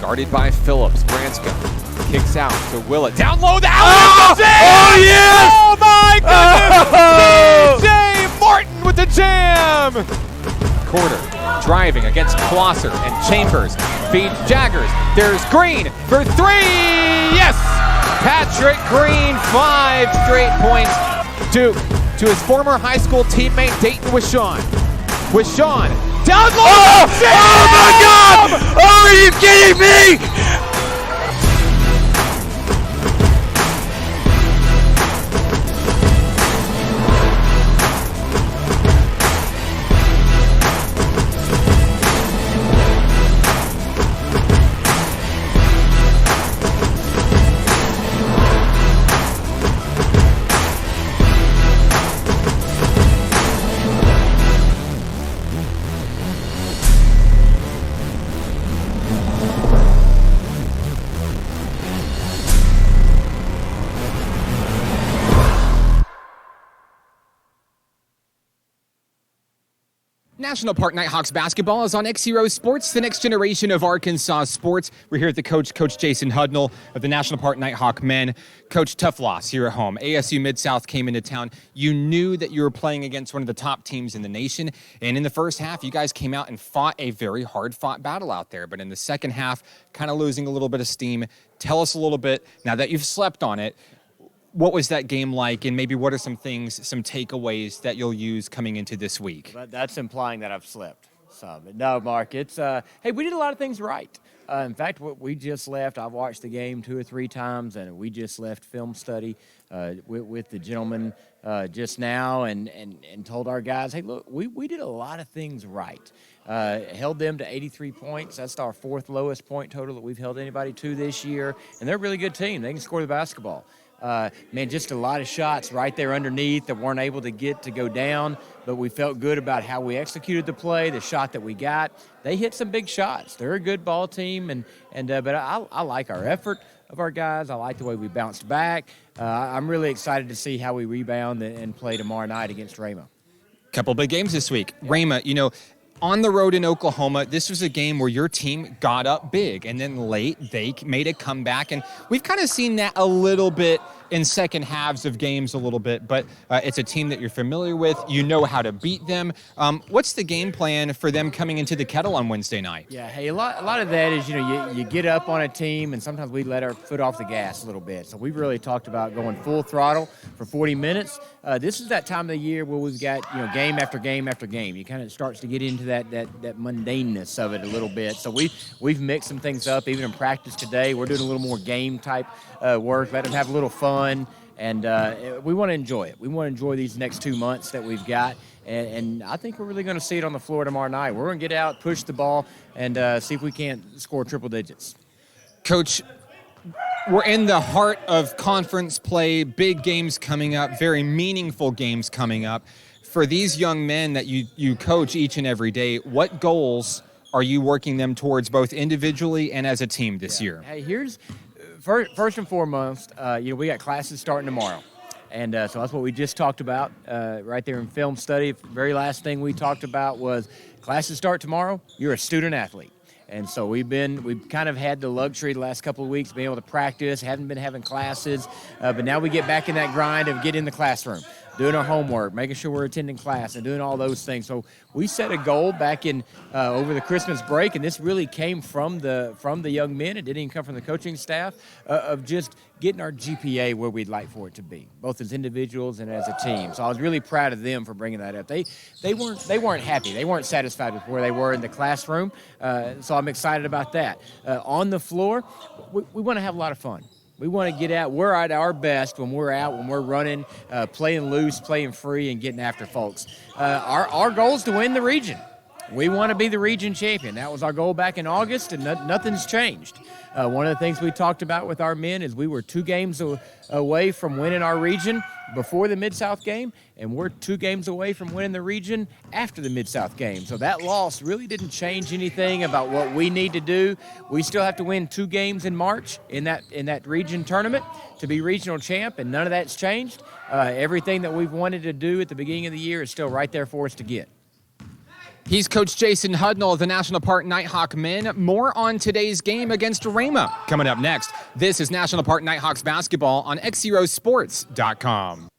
Guarded by Phillips. Branscombe kicks out to Willett. Down low, the Oh, yes! Oh my goodness! DJ Martin with the jam! Quarter driving against Closser and Chambers. Feeds Jaggers. There's Green for three! Yes! Patrick Green, 5 straight points to his former high school teammate Dayton Wishon. Wishon down low! Oh my God! Oh, are you kidding me? National Park Nighthawks basketball is on XZero Sports, the next generation of Arkansas sports. We're here at the Coach Jason Hudnall of the National Park Nighthawk men. Coach, tough loss here at home. ASU Mid-South came into town. You knew that you were playing against one of the top teams in the nation, and in the first half, you guys came out and fought a very hard-fought battle out there. But in the second half, kind of losing a little bit of steam. Tell us a little bit, now that you've slept on it, what was that game like, and maybe what are some things, some takeaways that you'll use coming into this week? That's implying that I've slept some. No, Mark, it's, hey, we did a lot of things right. In fact, we just left, I've watched the game 2 or 3 times, and we just left film study with the gentleman just now and told our guys, hey, look, we did a lot of things right. Held them to 83 points. That's our 4th lowest point total that we've held anybody to this year, and they're a really good team. They can score the basketball. Man, just a lot of shots right there underneath that weren't able to get to go down, but we felt good about how we executed the play, the shot that we got. They hit some big shots. They're a good ball team, but I like our effort of our guys. I like the way we bounced back. I'm really excited to see how we rebound and play tomorrow night against Rhema. Couple big games this week. Yeah. Rhema, on the road in Oklahoma, this was a game where your team got up big, and then late they made a comeback, and we've kind of seen that a little bit in second halves of games a little bit, but it's a team that you're familiar with. You know how to beat them. What's the game plan for them coming into the Kettle on Wednesday night? Yeah, hey, a lot of that is, you get up on a team, and sometimes we let our foot off the gas a little bit. So we've really talked about going full throttle for 40 minutes. This is that time of the year where we've got, game after game after game. You kind of starts to get into that mundaneness of it a little bit. So we've mixed some things up. Even in practice today, we're doing a little more game type work, let them have a little fun, and we want to enjoy it. We want to enjoy these next 2 months that we've got, and I think we're really going to see it on the floor tomorrow night. We're going to get out, push the ball, and see if we can't score triple digits. Coach, we're in the heart of conference play, big games coming up, very meaningful games coming up. For these young men that you coach each and every day, what goals are you working them towards both individually and as a team this year? Hey, First and foremost, we got classes starting tomorrow. And so that's what we just talked about right there in film study. The very last thing we talked about was classes start tomorrow, you're a student athlete. And so we've kind of had the luxury the last couple of weeks being able to practice, haven't been having classes, but now we get back in that grind of getting in the classroom, doing our homework, making sure we're attending class and doing all those things. So we set a goal back in over the Christmas break, and this really came from the young men. It didn't even come from the coaching staff, of just getting our GPA where we'd like for it to be, both as individuals and as a team. So I was really proud of them for bringing that up. They weren't happy. They weren't satisfied with where they were in the classroom. So I'm excited about that. On the floor, we want to have a lot of fun. We want to get out. We're at our best when we're out, when we're running, playing loose, playing free, and getting after folks. Our goal is to win the region. We want to be the region champion. That was our goal back in August, and nothing's changed. One of the things we talked about with our men is we were 2 games away from winning our region before the Mid-South game, and we're 2 games away from winning the region after the Mid-South game. So that loss really didn't change anything about what we need to do. We still have to win 2 games in March in that region tournament to be regional champ, and none of that's changed. Everything that we've wanted to do at the beginning of the year is still right there for us to get. He's Coach Jason Hudnall of the National Park Nighthawk men. More on today's game against Rhema coming up next. This is National Park Nighthawks basketball on XZeroSports.com.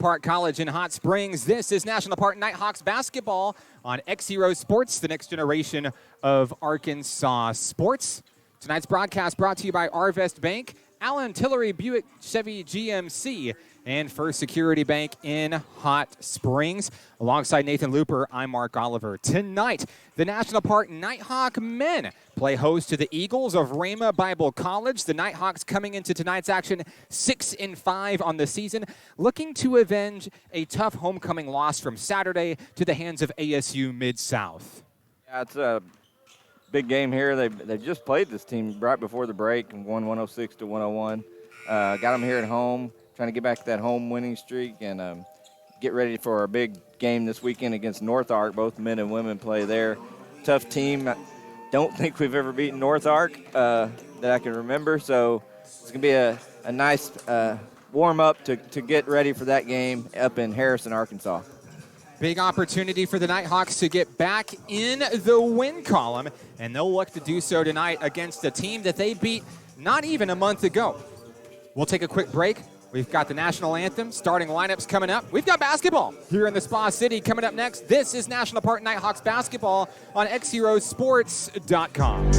Park College in Hot Springs. This is National Park Nighthawks basketball on XZero Sports, the next generation of Arkansas sports. Tonight's broadcast brought to you by Arvest Bank, Allen Tillery Buick Chevy GMC, and First Security Bank in Hot Springs. Alongside Nathan Looper, I'm Mark Oliver. Tonight, the National Park Nighthawk men play host to the Eagles of Rhema Bible College. The Nighthawks coming into tonight's action 6-5 on the season, looking to avenge a tough homecoming loss from Saturday to the hands of ASU Mid-South. Yeah, it's a big game here. They just played this team right before the break and won 106-101. Got them here at home, trying to get back to that home winning streak and get ready for our big game this weekend against North Ark. Both men and women play there. Tough team. I don't think we've ever beaten North Ark that I can remember, so it's going to be a nice warm-up to get ready for that game up in Harrison, Arkansas. Big opportunity for the Nighthawks to get back in the win column, and they'll look to do so tonight against a team that they beat not even a month ago. We'll take a quick break. We've got the national anthem, starting lineups coming up. We've got basketball here in the Spa City coming up next. This is National Park Nighthawks basketball on XZeroSports.com.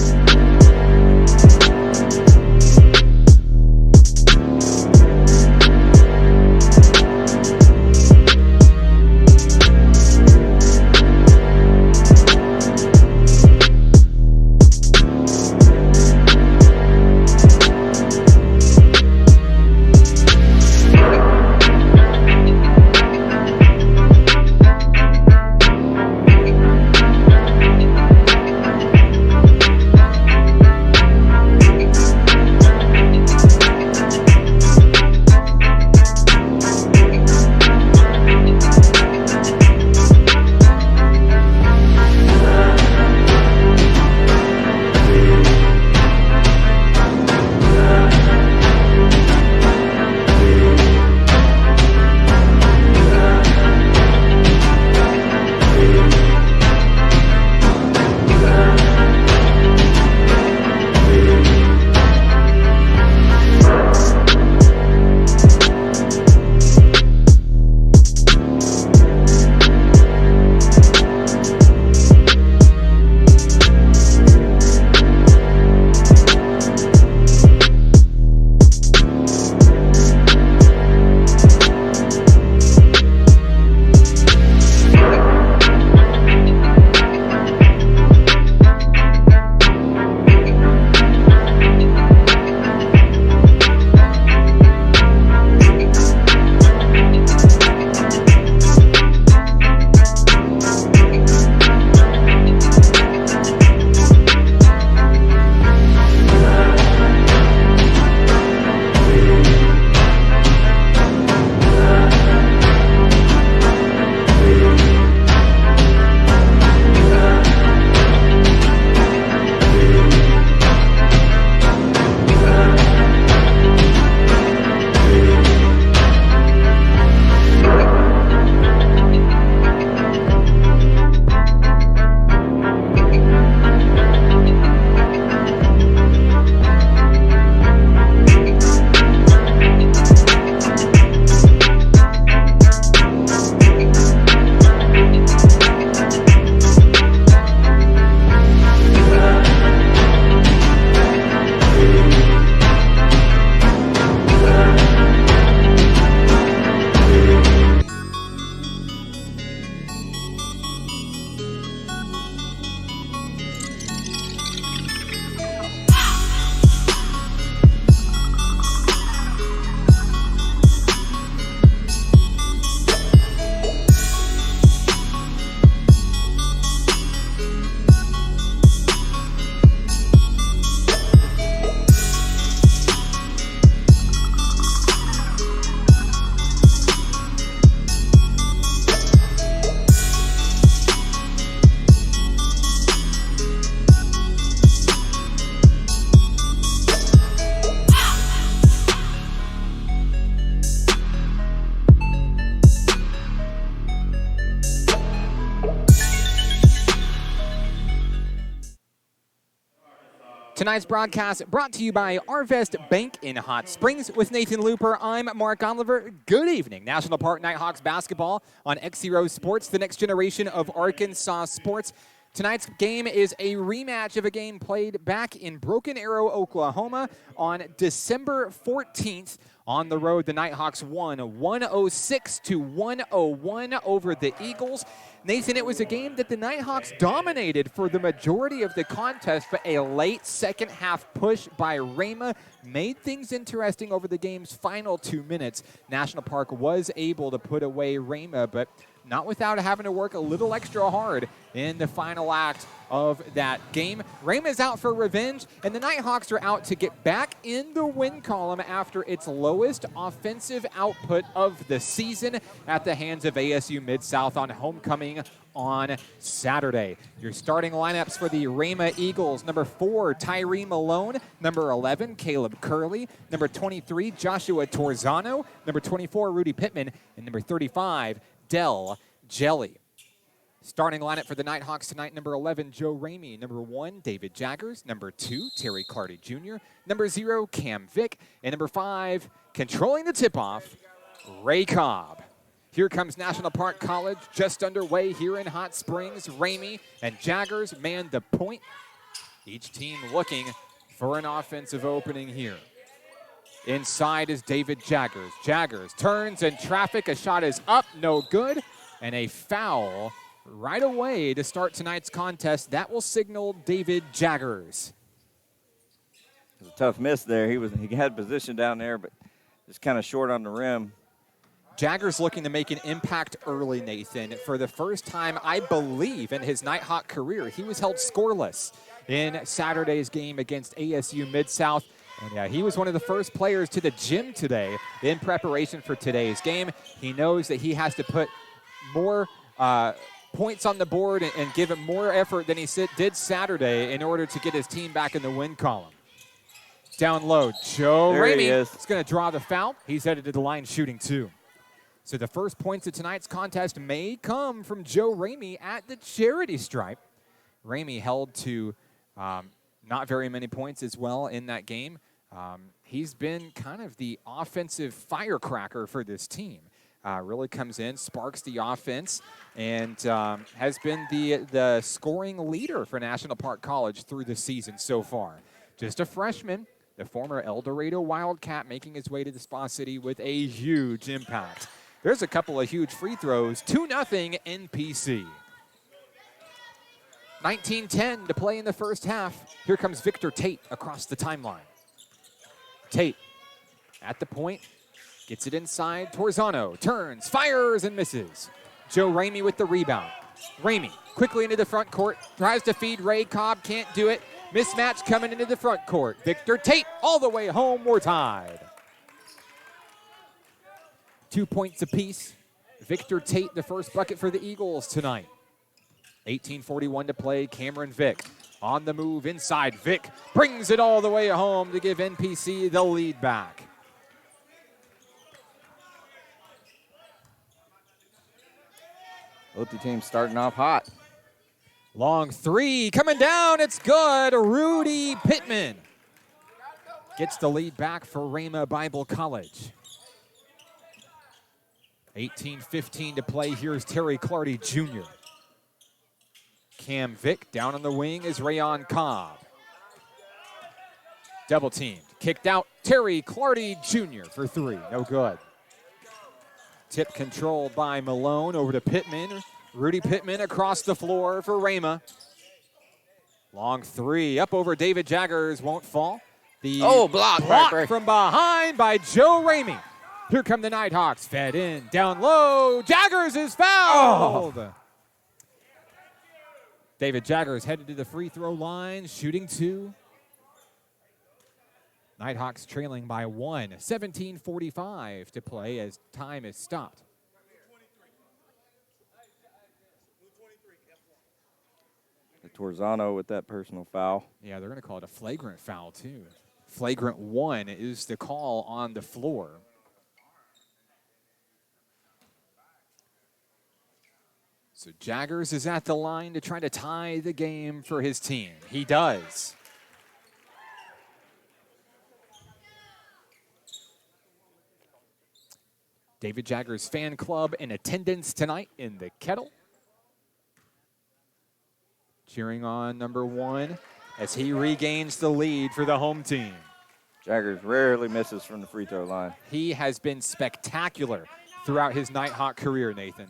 Tonight's broadcast brought to you by Arvest Bank in Hot Springs. With Nathan Looper, I'm Mark Oliver. Good evening. National Park Nighthawks basketball on XZero Sports, the next generation of Arkansas sports. Tonight's game is a rematch of a game played back in Broken Arrow, Oklahoma on December 14th. On the road, the Nighthawks won 106-101 over the Eagles. Nathan, it was a game that the Nighthawks dominated for the majority of the contest, but a late second half push by Rhema made things interesting over the game's final 2 minutes. National Park was able to put away Rhema, but not without having to work a little extra hard in the final act of that game. Rhema is out for revenge, and the Nighthawks are out to get back in the win column after its lowest offensive output of the season at the hands of ASU Mid-South on homecoming on Saturday. Your starting lineups for the Rhema Eagles: number 4, Tyree Malone; number 11, Caleb Curley; number 23, Joshua Torzano; number 24, Rudy Pittman; and number 35, Dell Jelly. Starting lineup for the Nighthawks tonight: number 11, Joe Ramey; number 1, David Jaggers; number 2, Terry Clardy Jr., number 0, Cam Vick; and number 5, controlling the tip-off, Ray Cobb. Here comes National Park College, just underway here in Hot Springs. Ramey and Jaggers man the point. Each team looking for an offensive opening here. Inside is David Jaggers. Jaggers turns in traffic. A shot is up, no good. And a foul right away to start tonight's contest. That will signal David Jaggers. It was a tough miss there. He had position down there, but just kind of short on the rim. Jaggers looking to make an impact early, Nathan. For the first time, I believe, in his Nighthawk career, he was held scoreless in Saturday's game against ASU Mid-South. And yeah, he was one of the first players to the gym today in preparation for today's game. He knows that he has to put more points on the board and give him more effort than he did Saturday in order to get his team back in the win column. Down low, Joe Ramey is going to draw the foul. He's headed to the line shooting 2. So the first points of tonight's contest may come from Joe Ramey at the charity stripe. Ramey held to not very many points as well in that game. He's been kind of the offensive firecracker for this team. Really comes in, sparks the offense, and has been the scoring leader for National Park College through the season so far. Just a freshman, the former El Dorado Wildcat making his way to the Spa City with a huge impact. There's a couple of huge free throws, 2-0 NPC. 19-10 to play in the first half. Here comes Victor Tate across the timeline. Tate at the point, gets it inside. Torzano turns, fires, and misses. Joe Ramey with the rebound. Ramey quickly into the front court, tries to feed Ray Cobb, can't do it. Mismatch coming into the front court. Victor Tate all the way home, we're tied. 2 points apiece. Victor Tate, the first bucket for the Eagles tonight. 18:41 to play. Cameron Vick on the move inside. Vick brings it all the way home to give NPC the lead back. Both the teams starting off hot. Long three coming down. It's good. Rudy Pittman gets the lead back for Rhema Bible College. 18:15 to play. Here's Terry Clardy Jr. Cam Vick down on the wing is Rayon Cobb. Double teamed. Kicked out. Terry Clardy Jr. for 3. No good. Tip controlled by Malone over to Pittman. Rudy Pittman across the floor for Rhema. Long 3 up over David Jaggers. Won't fall. The block from behind by Joe Ramey. Here come the Nighthawks. Fed in. Down low. Jaggers is fouled. Oh. David Jaggers headed to the free throw line. Shooting 2. Nighthawks trailing by 1. 17:45 to play as time is stopped. Torzano with that personal foul. Yeah, they're going to call it a flagrant foul, too. Flagrant 1 is the call on the floor. So Jaggers is at the line to try to tie the game for his team. He does. David Jaggers fan club in attendance tonight in the Kettle. Cheering on number 1 as he regains the lead for the home team. Jaggers rarely misses from the free throw line. He has been spectacular throughout his Nighthawk career, Nathan.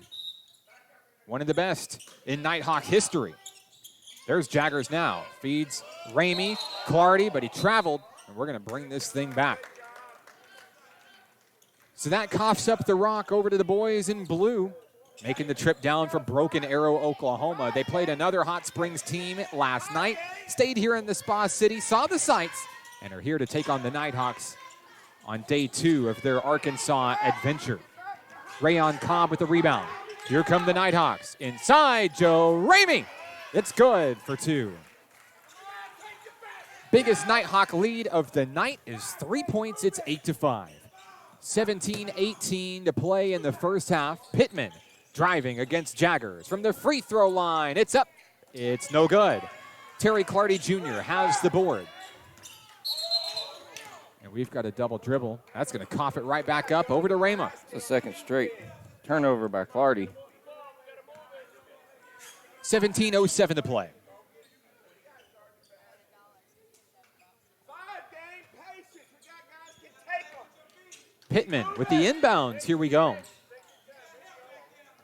One of the best in Nighthawk history. There's Jaggers now. Feeds Ramey, Clardy, but he traveled, and we're going to bring this thing back. So that coughs up the rock over to the boys in blue, making the trip down from Broken Arrow, Oklahoma. They played another Hot Springs team last night, stayed here in the Spa City, saw the sights, and are here to take on the Nighthawks on day 2 of their Arkansas adventure. Rayon Cobb with the rebound. Here come the Nighthawks. Inside, Joe Ramey. It's good for 2. Biggest Nighthawk lead of the night is 3 points. It's 8-5. 17-18 to play in the first half. Pittman driving against Jaggers from the free throw line. It's up. It's no good. Terry Clardy Jr. has the board. And we've got a double dribble. That's going to cough it right back up over to Rhema. It's a second straight turnover by Clardy. 17:07 to play. Pittman with the inbounds. Here we go.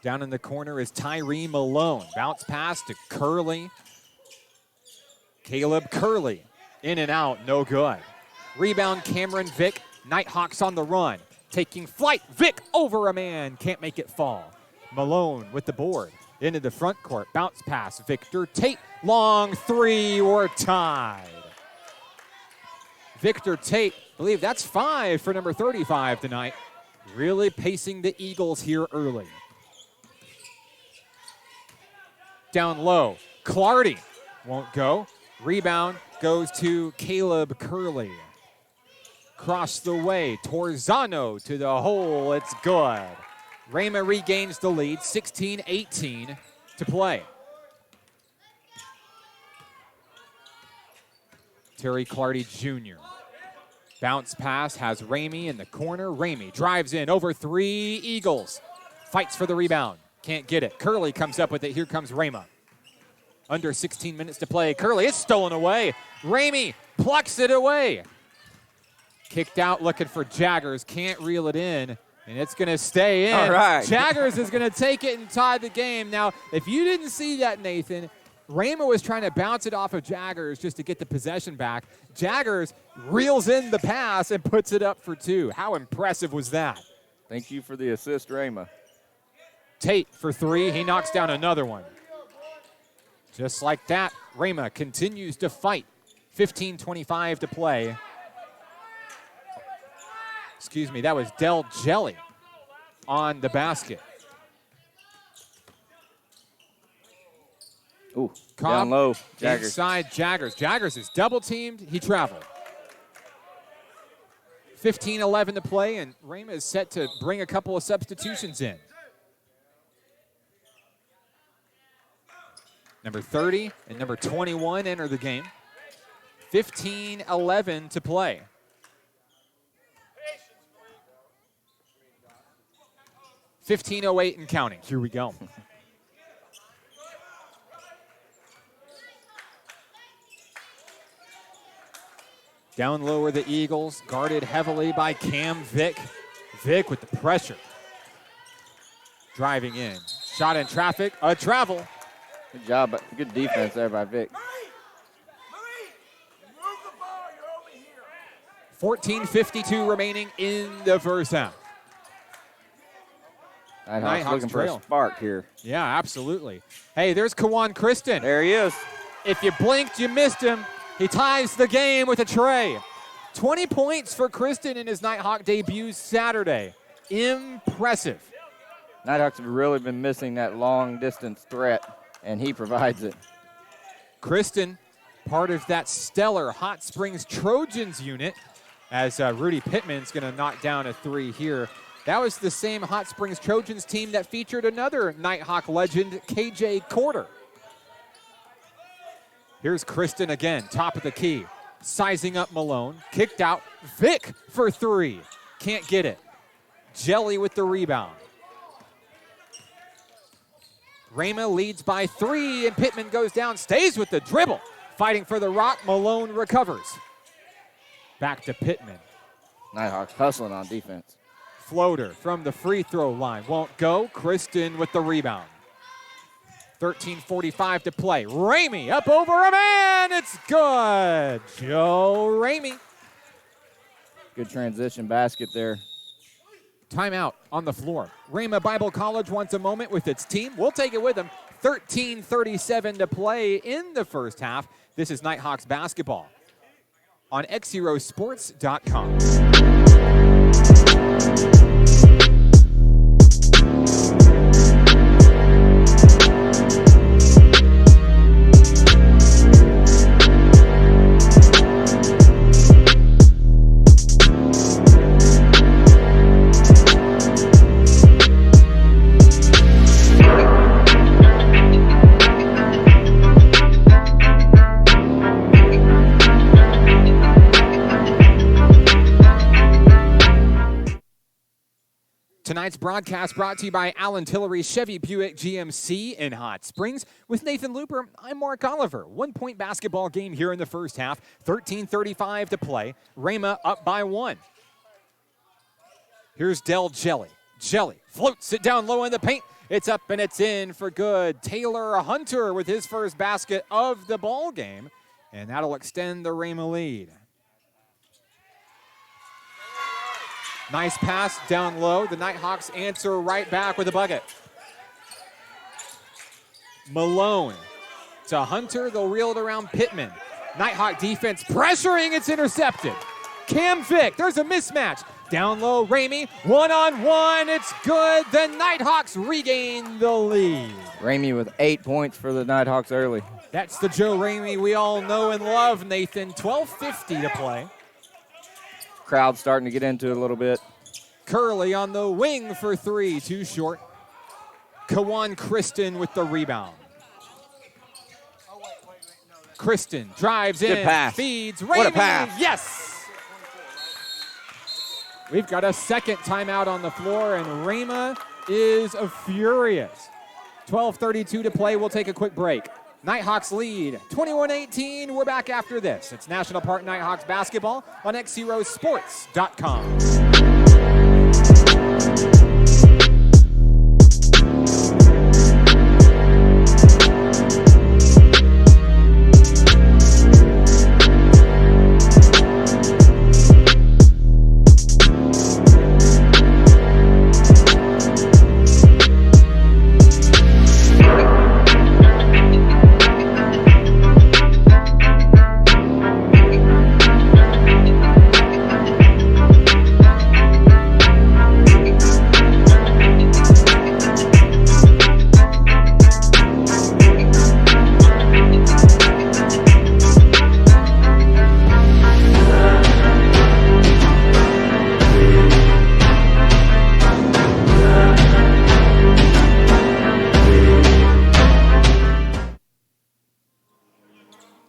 Down in the corner is Tyree Malone. Bounce pass to Curley. Caleb Curley. In and out, no good. Rebound Cameron Vick. Nighthawks on the run. Taking flight. Vick over a man. Can't make it fall. Malone with the board. Into the front court. Bounce pass. Victor Tate. Long 3. We're tied. Victor Tate, I believe that's 5 for number 35 tonight. Really pacing the Eagles here early. Down low. Clardy won't go. Rebound goes to Caleb Curley. Cross the way. Torzano to the hole. It's good. Rhema regains the lead. 16-18 to play. Terry Clardy Jr. Bounce pass has Ramey in the corner. Ramey drives in over 3 Eagles. Fights for the rebound. Can't get it. Curley comes up with it. Here comes Rhema. Under 16 minutes to play. Curley is stolen away. Ramey plucks it away. Kicked out looking for Jaggers. Can't reel it in. And it's going to stay in. All right. Jaggers is going to take it and tie the game. Now, if you didn't see that, Nathan, Rhema was trying to bounce it off of Jaggers just to get the possession back. Jaggers reels in the pass and puts it up for 2. How impressive was that? Thank you for the assist, Rhema. Tate for 3. He knocks down another one. Just like that, Rhema continues to fight. 15:25 to play. Excuse me, that was Del Jelly on the basket. Ooh, Cobb, down low, Jaggers. inside Jaggers. Jaggers is double teamed. He traveled. 15:11 to play, and Rhema is set to bring a couple of substitutions in. Number 30 and number 21 enter the game. 15:11 to play. $15:08 and counting. Here we go. Down low are the Eagles, guarded heavily by Cam Vick. Vick with the pressure. Driving in. Shot in traffic. A travel. Good job. Good defense there by Vic. 14:52 remaining in the first half. Nighthawks looking for trail. a spark here. Yeah, absolutely. Hey, there's Kawan Kristen. There he is. If you blinked, you missed him. He ties the game with a tray. 20 points for Kristen in his Nighthawk debut Saturday. Impressive. Nighthawks have really been missing that long-distance threat, and he provides it. Kristen, part of that stellar Hot Springs Trojans unit, as Rudy Pittman's going to knock down a 3 here. That was the same Hot Springs Trojans team that featured another Nighthawk legend, KJ Corder. Here's Kristen again, top of the key. Sizing up Malone. Kicked out. Vick for 3. Can't get it. Jelly with the rebound. Rhema leads by 3, and Pittman goes down, stays with the dribble. Fighting for the rock, Malone recovers. Back to Pittman. Nighthawks hustling on defense. Floater from the free throw line. Won't go. Kristen with the rebound. 13:45 to play. Ramey up over a man. It's good. Joe Ramey. Good transition basket there. Timeout on the floor. Rhema Bible College wants a moment with its team. We'll take it with them. 13:37 to play in the first half. This is Nighthawks basketball on XZeroSports.com. Tonight's broadcast brought to you by Allen Tillery Chevy Buick GMC in Hot Springs. With Nathan Looper, I'm Mark Oliver. 1-point basketball game here in the first half. 13:35 to play. Rhema up by 1. Here's Del Jelly. Jelly floats it down low in the paint. It's up and it's in for good. Taylor Hunter with his first basket of the ball game. And that'll extend the Rhema lead. Nice pass down low. The Nighthawks answer right back with a bucket. Malone to Hunter. They'll reel it around Pittman. Nighthawk defense pressuring. It's intercepted. Cam Vick. There's a mismatch. Down low, Ramey. 1-on-1. It's good. The Nighthawks regain the lead. Ramey with 8 points for the Nighthawks early. That's the Joe Ramey we all know and love, Nathan. 12:50 to play. Crowd starting to get into it a little bit. Curley on the wing for 3, too short. Kawan Kristen with the rebound. Kristen drives Good in, pass. feeds. What a Ramey. pass. Yes! We've got a second timeout on the floor, and Rhema is furious. 12:32 to play. We'll take a quick break. Nighthawks lead 21-18. We're back after this. It's National Park Nighthawks basketball on XZeroSports.com.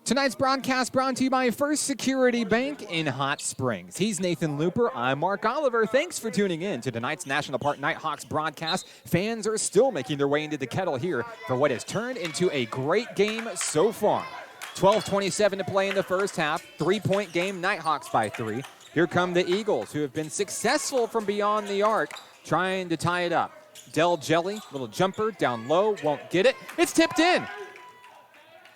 Tonight's broadcast brought to you by First Security Bank in Hot Springs. He's Nathan Looper. I'm Mark Oliver. Thanks for tuning in to tonight's National Park Nighthawks broadcast. Fans are still making their way into the Kettle here for what has turned into a great game so far. 12:27 to play in the first half. 3-point game, Nighthawks by 3. Here come the Eagles, who have been successful from beyond the arc, trying to tie it up. Del Jelly, little jumper down low, won't get it. It's tipped in.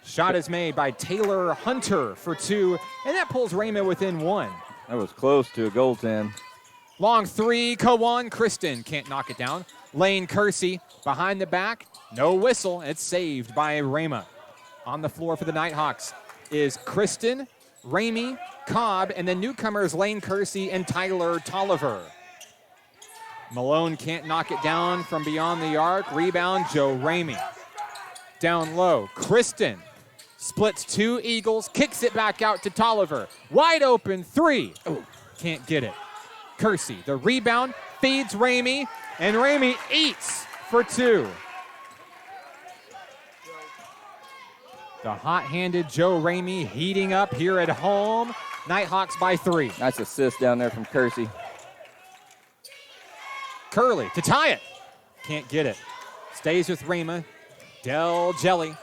Shot is made by Taylor Hunter for 2, and that pulls Rhema within 1. That was close to a goaltend. Long 3, Kawan Kristen can't knock it down. Lane Kersey behind the back, no whistle. It's saved by Rhema. On the floor for the Nighthawks is Kristen, Ramey, Cobb, and then newcomers Lane Kersey and Tyler Tolliver. Malone can't knock it down from beyond the arc. Rebound, Joe Ramey. Down low, Kristen splits 2 Eagles, kicks it back out to Tolliver. Wide open 3. Oh, can't get it. Kersey, the rebound, feeds Ramey, and Ramey eats for 2. The hot-handed Joe Ramey heating up here at home. Nighthawks by 3. Nice assist down there from Kersey. Curley to tie it. Can't get it. Stays with Rhema. Del Jelly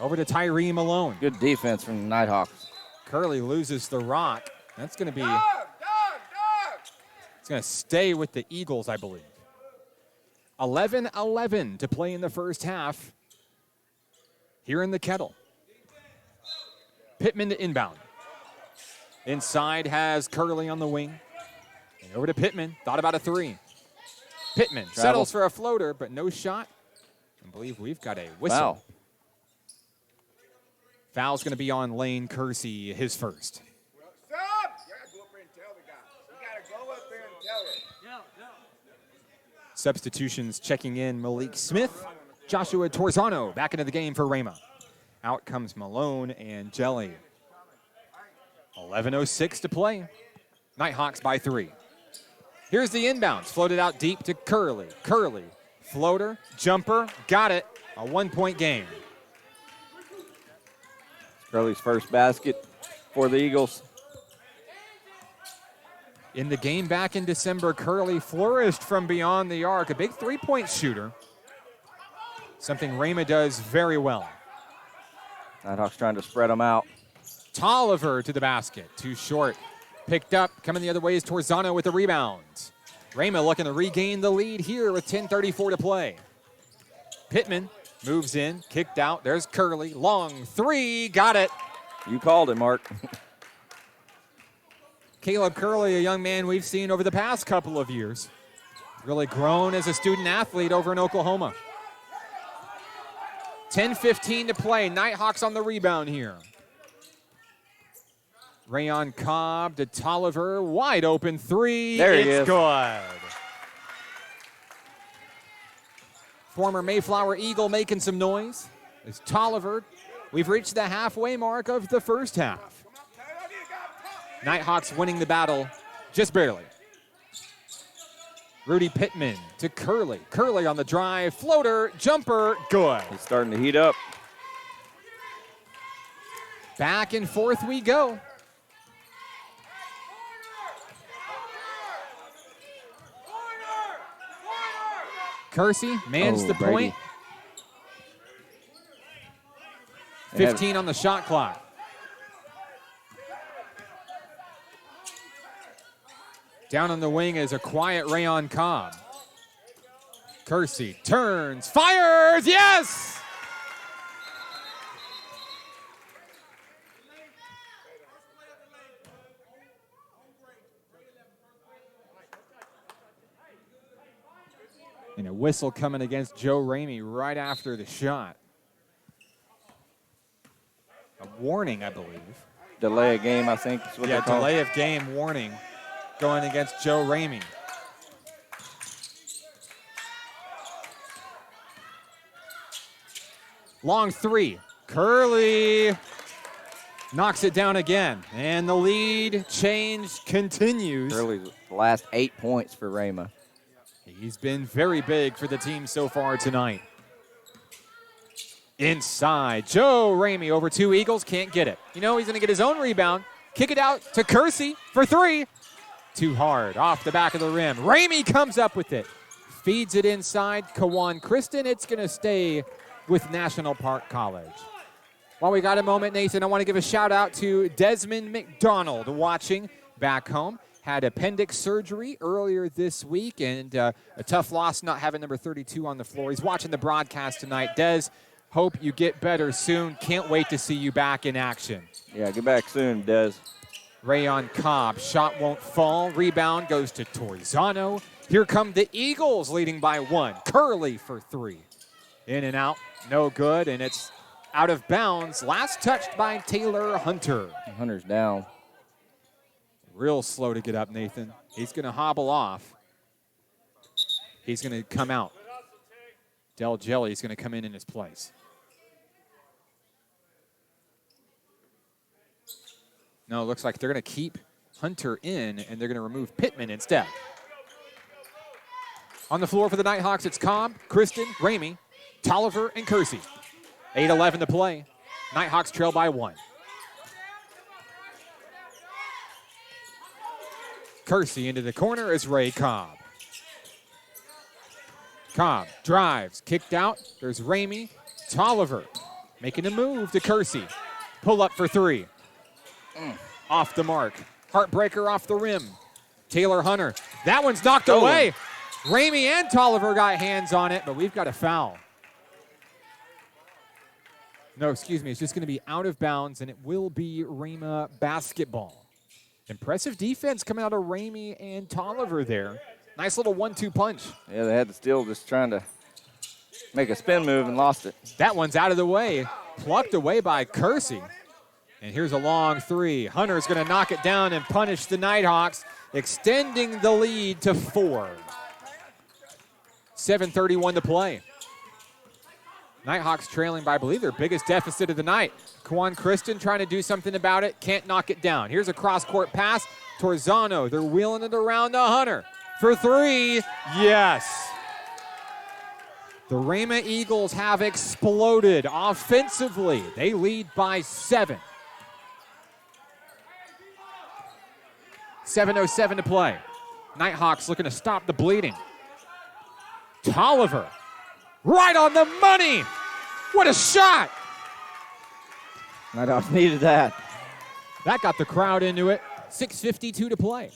over to Tyree Malone. Good defense from the Nighthawks. Curley loses the rock. That's going to be... It's going to stay with the Eagles, I believe. 11-11 to play in the first half here in the Kettle. Pittman to inbound. Inside has Curley on the wing. And over to Pittman. Thought about a three. Pittman settles for a floater, but no shot. I believe we've got a whistle. Wow. Foul's going to be on Lane Kersey, his first. Stop! You gotta go up there and tell the guy. You gotta go up there and tell him. Substitutions checking in Malik Smith. Joshua Torzano back into the game for Rhema. Out comes Malone and Jelly. 11:06 to play. Nighthawks by 3. Here's the inbounds. Floated out deep to Curley. Curley, floater, jumper, got it. A 1-point game. Curley's first basket for the Eagles. In the game back in December, Curley flourished from beyond the arc. A big three-point shooter. Something Rhema does very well. Nighthawks trying to spread them out. Tolliver to the basket. Too short. Picked up. Coming the other way is Torzano with the rebound. Rhema looking to regain the lead here with 10:34 to play. Pittman moves in. Kicked out. There's Curley. Long three. Got it. You called it, Mark. Caleb Curley, a young man we've seen over the past couple of years. Really grown as a student athlete over in Oklahoma. 10:15 to play. Nighthawks on the rebound here. Rayon Cobb to Tolliver. Wide open three. There he it's is. Good. Former Mayflower Eagle making some noise. It's Tolliver. We've reached the halfway mark of the first half. Nighthawks winning the battle just barely. Rudy Pittman to Curley. Curley on the drive. Floater. Jumper. Good. He's starting to heat up. Back and forth we go. Kersey mans the Brady. point. 15 on the shot clock. Down on the wing is a quiet Rayon Cobb. Kersey turns, fires, yes! And a whistle coming against Joe Ramey right after the shot. A warning, I believe. Delay of game, I think is what Yeah, they call delay it. of game warning going against Joe Ramey. Long three. Curley knocks it down again. And the lead change continues. Curley's last 8 points for Rhema. He's been very big for the team so far tonight. Inside, Joe Ramey over 2 Eagles, can't get it. You know, he's going to get his own rebound. Kick it out to Kersey for 3. Too hard, off the back of the rim. Ramey comes up with it. Feeds it inside, Kawan Kristen. It's going to stay with National Park College. While we got a moment, Nathan, I want to give a shout out to Desmond McDonald watching back home. Had appendix surgery earlier this week, and a tough loss not having number 32 on the floor. He's watching the broadcast tonight. Des, hope you get better soon. Can't wait to see you back in action. Yeah, get back soon, Des. Rayon Cobb, shot won't fall. Rebound goes to Torzano. Here come the Eagles leading by 1. Curley for 3. In and out, no good, and it's out of bounds. Last touched by Taylor Hunter. Hunter's down. Real slow to get up, Nathan. He's going to hobble off. He's going to come out. Del Jelly's going to come in his place. No, it looks like they're going to keep Hunter in, and they're going to remove Pittman instead. On the floor for the Nighthawks, it's Cobb, Kristen, Ramey, Tolliver, and Kersey. 8:11 to play. Nighthawks trail by 1. Kersey into the corner is Ray Cobb. Cobb drives, kicked out. There's Ramey. Tolliver making a move to Kersey. Pull up for three. Off the mark. Heartbreaker off the rim. Taylor Hunter. That one's knocked away. Ramey and Tolliver got hands on it, but we've got a foul. No, excuse me. It's just going to be out of bounds, and it will be Rhema basketball. Impressive defense coming out of Ramey and Tolliver there. Nice little 1-2 punch. Yeah, they had the steal, just trying to make a spin move and lost it. That one's out of the way. Plucked away by Kersey. And here's a long three. Hunter's going to knock it down and punish the Nighthawks, extending the lead to 4. 7:31 to play. Nighthawks trailing by, I believe, their biggest deficit of the night. Kwan Kristen trying to do something about it. Can't knock it down. Here's a cross-court pass. Torzano, they're wheeling it around to Hunter. For three, yes. The Rhema Eagles have exploded offensively. They lead by 7. 7:07 to play. Nighthawks looking to stop the bleeding. Tolliver, right on the money. What a shot. Nighthawks needed that. That got the crowd into it. 6:52 to play.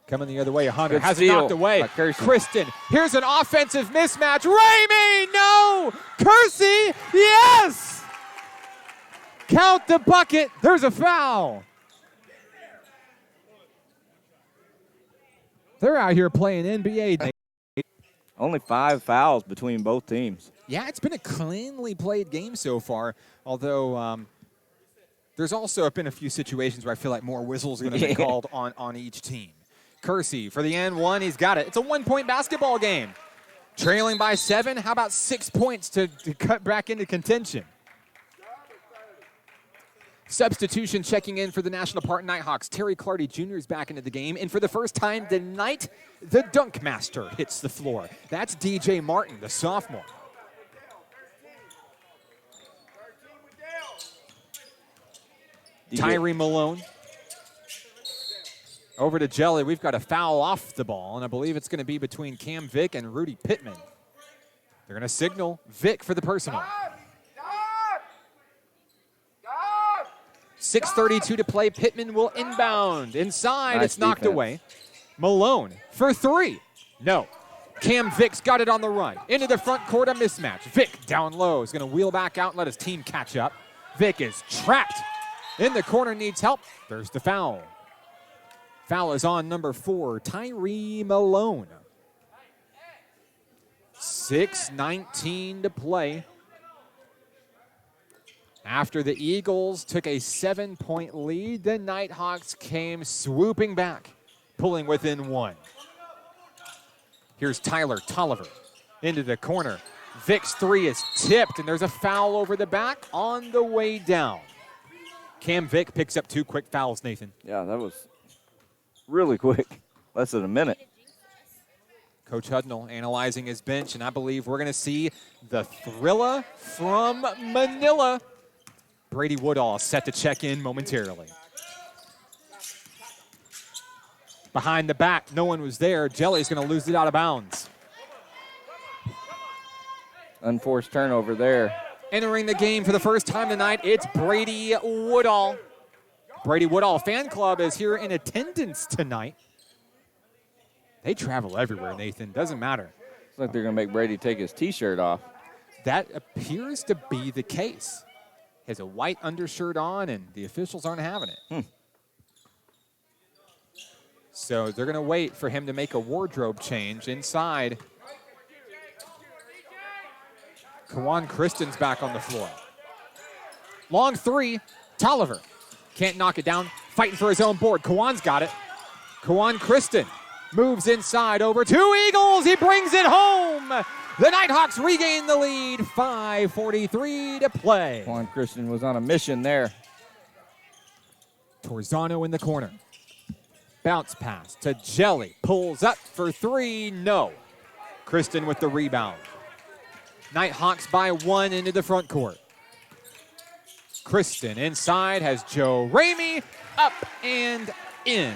Coming the other way, Hunter Good has it steal knocked away. by Kersey. Kristen, here's an offensive mismatch. Ramey, no! Kersey, yes! Count the bucket. There's a foul. They're out here playing NBA. Only 5 fouls between both teams. Yeah, it's been a cleanly played game so far, although there's also been a few situations where I feel like more whistles are going to be called on each team. Kersey for the N1, he's got it. It's a 1-point basketball game. Trailing by 7, how about 6 points to cut back into contention? Substitution checking in for the National Park Nighthawks. Terry Clardy Jr. is back into the game. And for the first time tonight, the dunk master hits the floor. That's DJ Martin, the sophomore. Tyree Malone. Over to Jelly. We've got a foul off the ball, and I believe it's going to be between Cam Vick and Rudy Pittman. They're going to signal Vick for the personal. 6:32 to play. Pittman will inbound. Inside, Nice it's knocked defense. away. Malone for three. No. Cam Vick's got it on the run. Into the front court, a mismatch. Vick down low is going to wheel back out and let his team catch up. Vick is trapped in the corner, needs help. There's the foul. Foul is on number 4, Tyree Malone. 6:19 to play. After the Eagles took a 7-point lead, the Nighthawks came swooping back, pulling within 1. Here's Tyler Tolliver into the corner. Vick's three is tipped, and there's a foul over the back on the way down. Cam Vick picks up 2 quick fouls, Nathan. Yeah, that was really quick. Less than a minute. Coach Hudnall analyzing his bench, and I believe we're going to see the Thrilla from Manila. Brady Woodall set to check in momentarily. Behind the back, no one was there. Jelly's going to lose it out of bounds. Unforced turnover there. Entering the game for the first time tonight, it's Brady Woodall. Brady Woodall fan club is here in attendance tonight. They travel everywhere, Nathan. Doesn't matter. Looks like they're going to make Brady take his T-shirt off. That appears to be the case. He has a white undershirt on, and the officials aren't having it. So they're going to wait for him to make a wardrobe change inside. Kawan Kristen's back on the floor. Long three, Tolliver. Can't knock it down. Fighting for his own board. Kawan's got it. Kawan Kristen moves inside over to Eagles. He brings it home. The Nighthawks regain the lead. 5:43 to play. Juan Christian was on a mission there. Torzano in the corner. Bounce pass to Jelly. Pulls up for three. No. Kristen with the rebound. Nighthawks by 1 into the front court. Kristen inside has Joe Ramey up and in.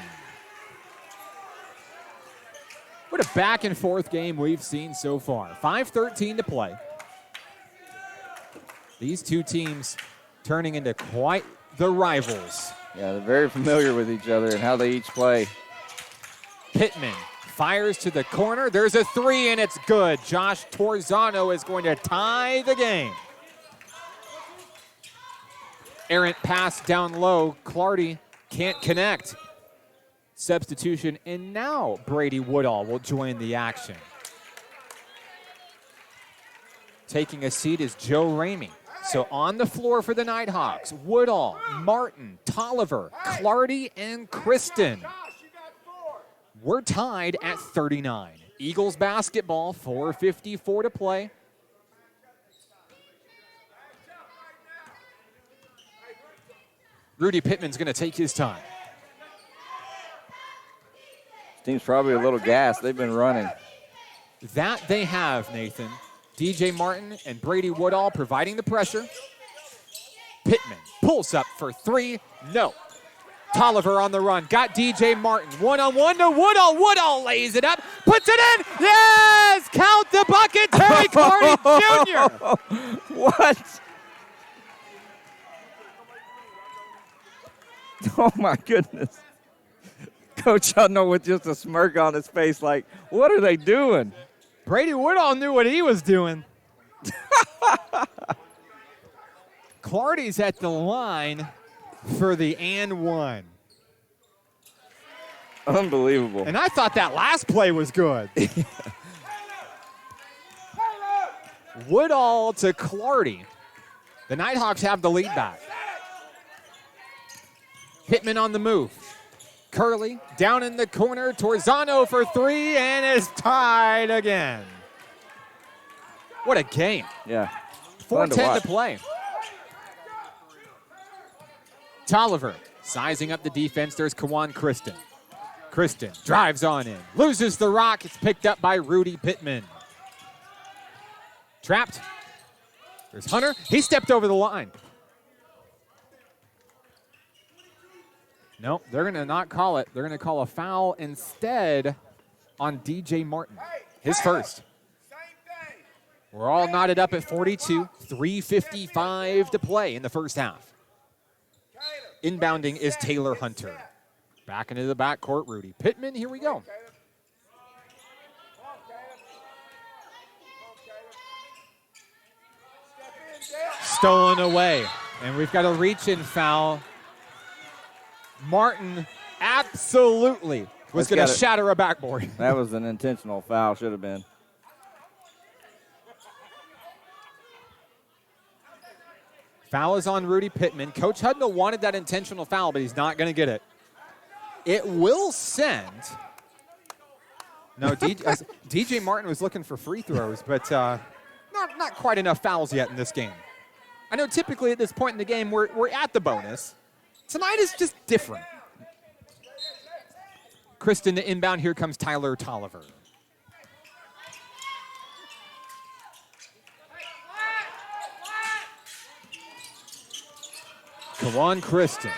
What a back and forth game we've seen so far. 5:13 to play. These two teams turning into quite the rivals. Yeah, they're very familiar with each other and how they each play. Pittman fires to the corner. There's a three, and it's good. Josh Torzano is going to tie the game. Errant pass down low. Clardy can't connect. Substitution, and now Brady Woodall will join the action. Taking a seat is Joe Ramey. So on the floor for the Nighthawks, Woodall, Martin, Tolliver, Clardy, and Kristen. We're tied at 39. Eagles basketball, 4:54 to play. Rudy Pittman's going to take his time. Team's probably a little gassed. They've been running. That they have, Nathan. DJ Martin and Brady Woodall providing the pressure. Pittman pulls up for three. No. Tolliver on the run. Got DJ Martin. One-on-one to Woodall. Woodall lays it up. Puts it in. Yes! Count the bucket. Terry Clardy Jr. What? Oh, my goodness. Coach Hudnall with just a smirk on his face like, what are they doing? Brady Woodall knew what he was doing. Clardy's at the line for the and one. Unbelievable. And I thought that last play was good. Woodall to Clardy. The Nighthawks have the lead back. Pittman on the move. Curley down in the corner. Torzano for three and is tied again. What a game. Yeah. 4:10 to play. Tolliver sizing up the defense. There's Kawan Kristen. Kristen drives on in. Loses the rock. It's picked up by Rudy Pittman. Trapped. There's Hunter. He stepped over the line. No, they're going to not call it. They're going to call a foul instead on DJ Martin. His first. We're all knotted up at 42. 3:55 to play in the first half. Inbounding is Taylor Hunter. Back into the backcourt, Rudy Pittman. Here we go. Stolen away. And we've got a reach-in foul. Martin absolutely was going to shatter a backboard. That was an intentional foul, should have been. Foul is on Rudy Pittman. Coach Hudnall wanted that intentional foul, but he's not going to get it. It will send. No, DJ Martin was looking for free throws, but not quite enough fouls yet in this game. I know typically at this point in the game we're at the bonus. Tonight is just different. Kristen to inbound. Here comes Tyler Tolliver. Kawan Kristen.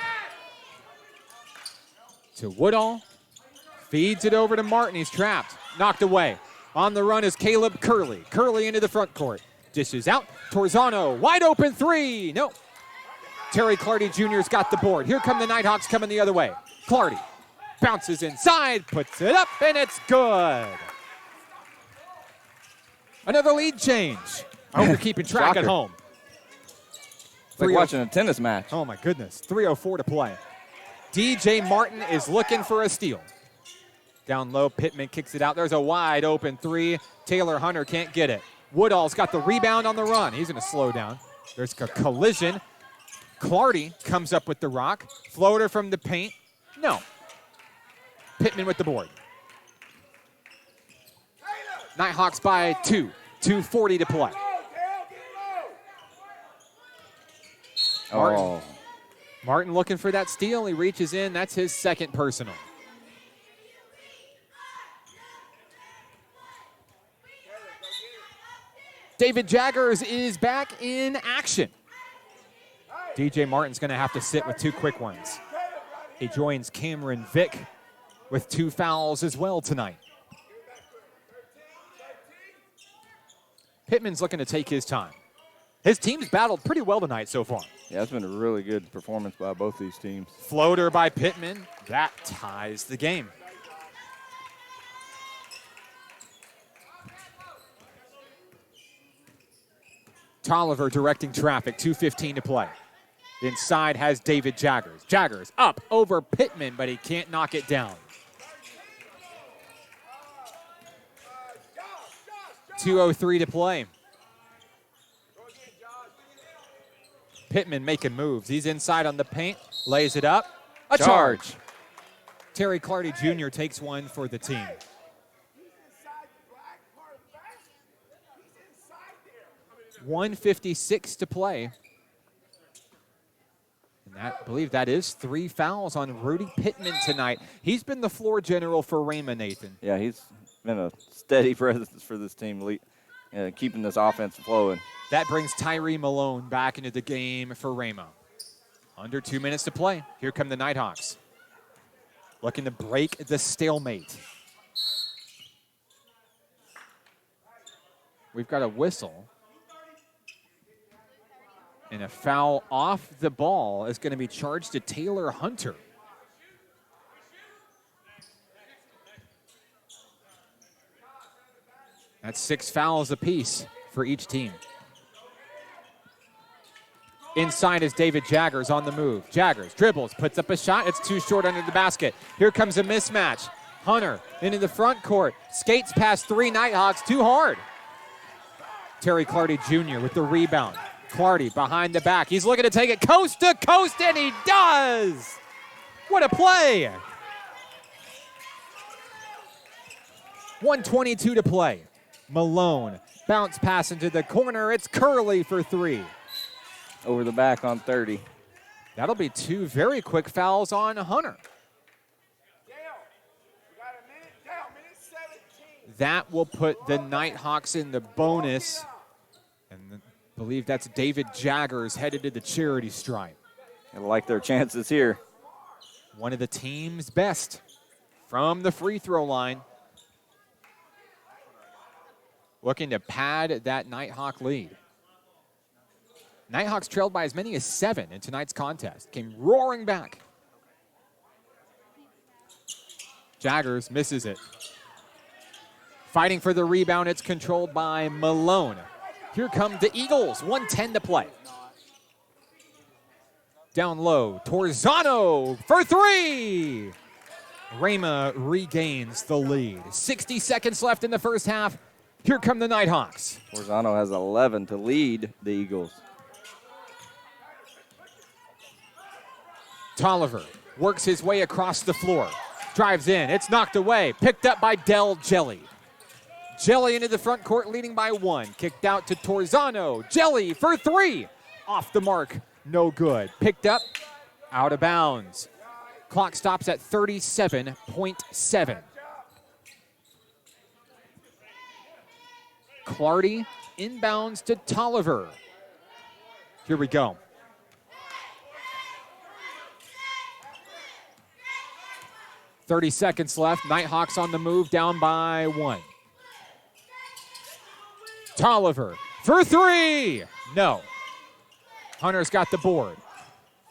To Woodall. Feeds it over to Martin. He's trapped. Knocked away. On the run is Caleb Curley. Curley into the front court. Dishes out. Torzano. Wide open three. No. Terry Clardy Jr.'s got the board. Here come the Nighthawks coming the other way. Clardy bounces inside, puts it up, and it's good. Another lead change. I hope you're keeping track at home. It's like watching a tennis match. Oh, my goodness. 3:04 to play. DJ Martin is looking for a steal. Down low, Pittman kicks it out. There's a wide open three. Taylor Hunter can't get it. Woodall's got the rebound on the run. He's going to slow down. There's a collision. Clardy comes up with the rock. Floater from the paint. No. Pittman with the board. Nighthawks by 2. 2:40 to play. Martin looking for that steal. He reaches in. That's his second personal. David Jaggers is back in action. DJ Martin's going to have to sit with two quick ones. He joins Cameron Vick with 2 fouls as well tonight. Pittman's looking to take his time. His team's battled pretty well tonight so far. Yeah, it's been a really good performance by both these teams. Floater by Pittman. That ties the game. Tolliver directing traffic, 2:15 to play. Inside has David Jaggers. Jaggers up over Pittman, but he can't knock it down. 2:03 to play. Pittman making moves. He's inside on the paint, lays it up. A charge. Terry Clardy Jr. takes one for the team. 1:56 to play. And I believe that is 3 fouls on Rudy Pittman tonight. He's been the floor general for Rhema, Nathan. Yeah, he's been a steady presence for this team, keeping this offense flowing. That brings Tyree Malone back into the game for Rhema. Under 2 minutes to play. Here come the Nighthawks. Looking to break the stalemate. We've got a whistle. And a foul off the ball is going to be charged to Taylor Hunter. That's 6 fouls apiece for each team. Inside is David Jaggers on the move. Jaggers dribbles, puts up a shot. It's too short under the basket. Here comes a mismatch. Hunter into the front court. Skates past 3 Nighthawks, too hard. Terry Clardy Jr. with the rebound. Clardy behind the back. He's looking to take it coast to coast, and he does! What a play! 1:22 to play. Malone, bounce pass into the corner. It's Curley for 3. Over the back on 30. That'll be 2 very quick fouls on Hunter. That will put the Nighthawks in the bonus. And I believe that's David Jaggers headed to the charity stripe. I like their chances here. One of the team's best from the free throw line. Looking to pad that Nighthawk lead. Nighthawks trailed by as many as 7 in tonight's contest. Came roaring back. Jaggers misses it. Fighting for the rebound, it's controlled by Malone. Here come the Eagles, 1:10 to play. Down low, Torzano for 3. Rhema regains the lead. 60 seconds left in the first half. Here come the Nighthawks. Torzano has 11 to lead the Eagles. Tolliver works his way across the floor. Drives in. It's knocked away. Picked up by Del Jelly. Jelly into the front court, leading by 1. Kicked out to Torzano. Jelly for 3. Off the mark. No good. Picked up. Out of bounds. Clock stops at 37.7. Clardy inbounds to Tolliver. Here we go. .30 seconds left. Nighthawks on the move, down by 1. Tolliver for 3. No. Hunter's got the board.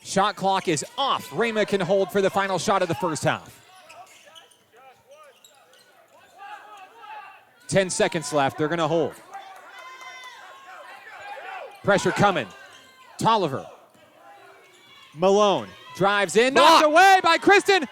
Shot clock is off. Rhema can hold for the final shot of the first half. 10 seconds left. They're going to hold. Pressure coming. Tolliver. Malone drives in. Knocked away by Kristen.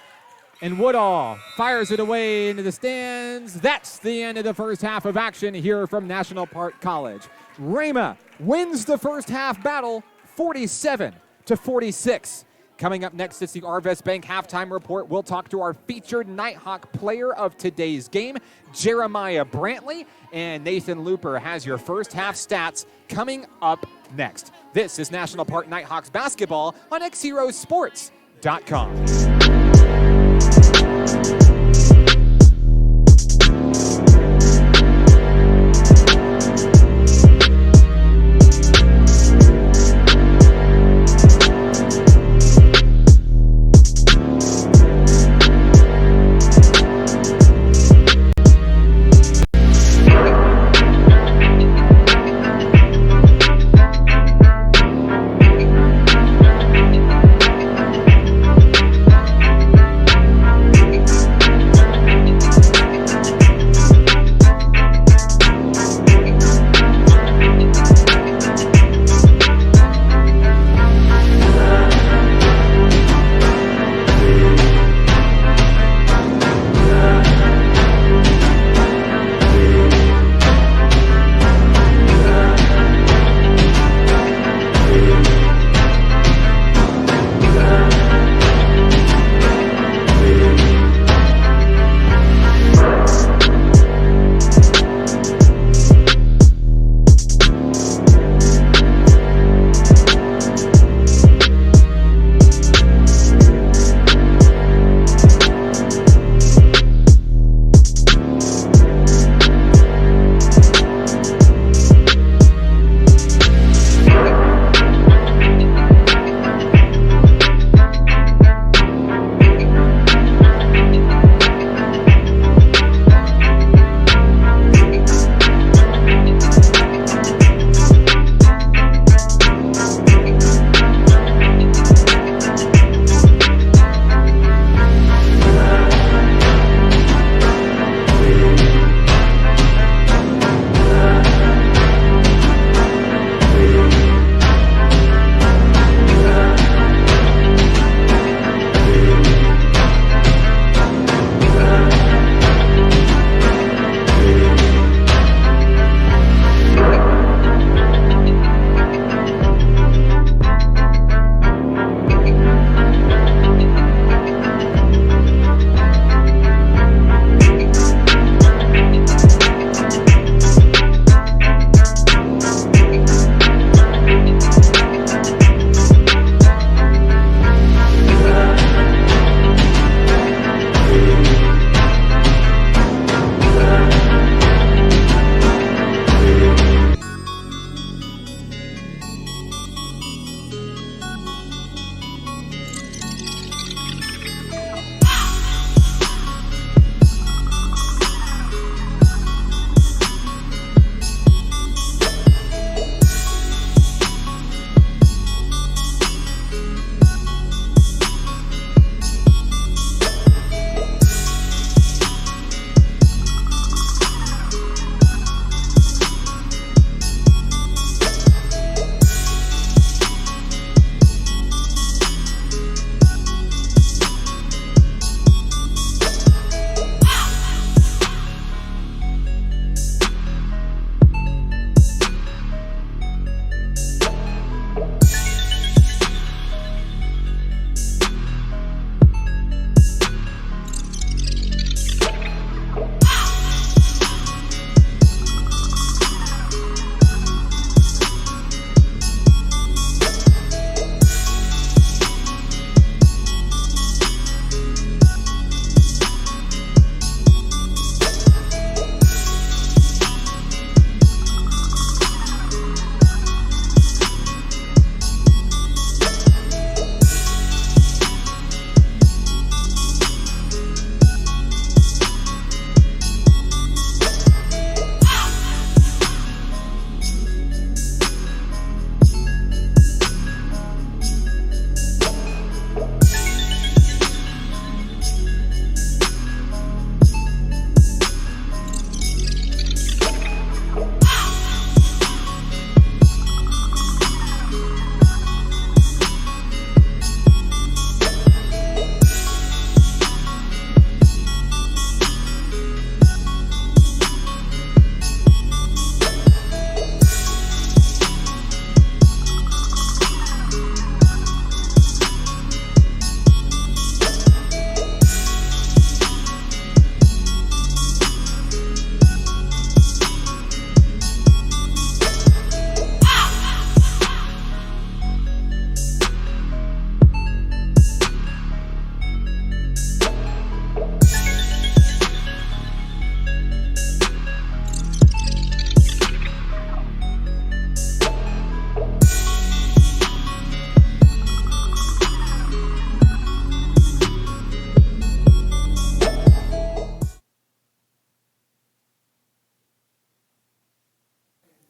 And Woodall fires it away into the stands. That's the end of the first half of action here from National Park College. Rhema wins the first half battle 47-46. Coming up next, it's the Arvest Bank halftime report. We'll talk to our featured Nighthawk player of today's game, Jeremiah Brantley, and Nathan Looper has your first half stats coming up next. This is National Park Nighthawks basketball on XZeroSports.com.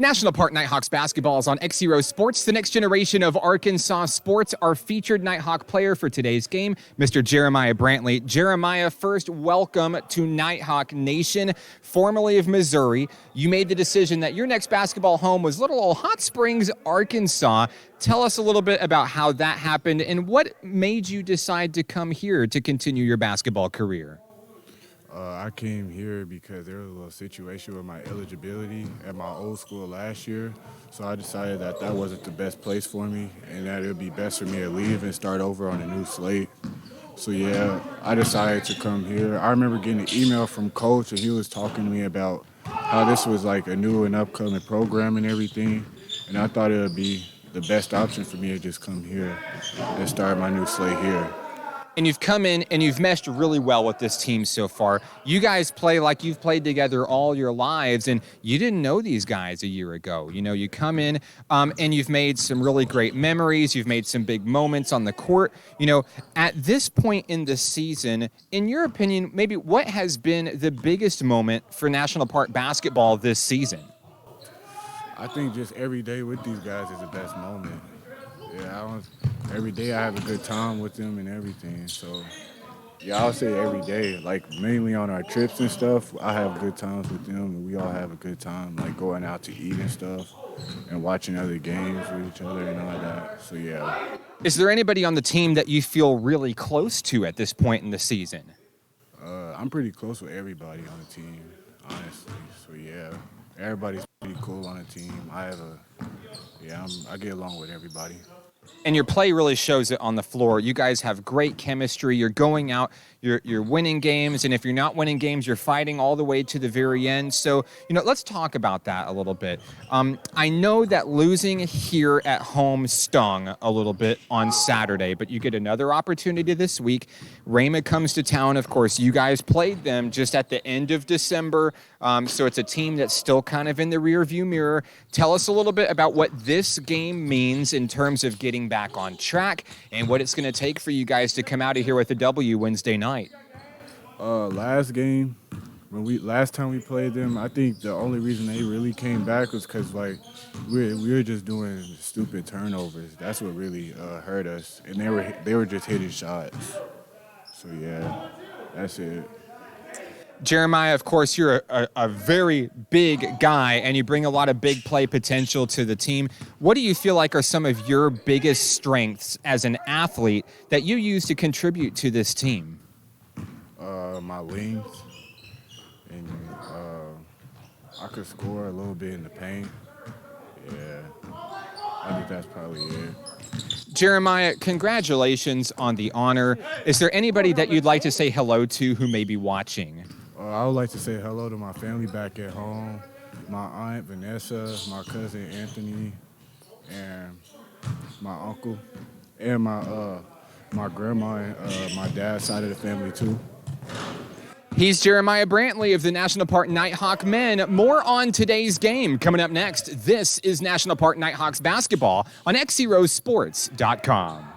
National Park Nighthawks basketball is on XZero Sports. The next generation of Arkansas sports. Our featured Nighthawk player for today's game, Mr. Jeremiah Brantley. Jeremiah, first, welcome to Nighthawk Nation, formerly of Missouri. You made the decision that your next basketball home was little old Hot Springs, Arkansas. Tell us a little bit about how that happened and what made you decide to come here to continue your basketball career. I came here because there was a little situation with my eligibility at my old school last year. So I decided that that wasn't the best place for me and that it would be best for me to leave and start over on a new slate. So, yeah, I decided to come here. I remember getting an email from Coach, and he was talking to me about how this was like a new and upcoming program and everything. And I thought it would be the best option for me to just come here and start my new slate here. And you've come in and you've meshed really well with this team so far. You guys play like you've played together all your lives, and you didn't know these guys a year ago. You know, you come in and you've made some really great memories. You've made some big moments on the court. You know, at this point in the season, in your opinion, maybe what has been the biggest moment for National Park basketball this season? I think just every day with these guys is the best moment. Yeah, every day I have a good time with them and everything. So, yeah, I'll say every day. Like, mainly on our trips and stuff, I have good times with them, and we all have a good time, like going out to eat and stuff and watching other games with each other and all that. So, yeah. Is there anybody on the team that you feel really close to at this point in the season? I'm pretty close with everybody on the team, honestly. So, yeah, everybody's pretty cool on the team. I get along with everybody. And your play really shows it on the floor. You guys have great chemistry. You're going out, you're winning games, and if you're not winning games, you're fighting all the way to the very end. So, you know, let's talk about that a little bit. I know that losing here at home stung a little bit on Saturday, but you get another opportunity this week. Rhema comes to town. Of course, you guys played them just at the end of December, so it's a team that's still kind of in the rearview mirror. Tell us a little bit about what this game means in terms of getting back on track and what it's going to take for you guys to come out of here with a W Wednesday night. Last game, last time we played them, I think the only reason they really came back was because we were just doing stupid turnovers. That's what really hurt us, and they were just hitting shots. So yeah, that's it. Jeremiah, of course, you're a very big guy, and you bring a lot of big play potential to the team. What do you feel like are some of your biggest strengths as an athlete that you use to contribute to this team? My length, and I could score a little bit in the paint. Yeah, I think that's probably it. Jeremiah, congratulations on the honor. Is there anybody that you'd like to say hello to who may be watching? I would like to say hello to my family back at home, my aunt Vanessa, my cousin Anthony, and my uncle, and my grandma and my dad's side of the family too. He's Jeremiah Brantley of the National Park Nighthawk men. More on today's game coming up next. This is National Park Nighthawks basketball on XZeroSports.com.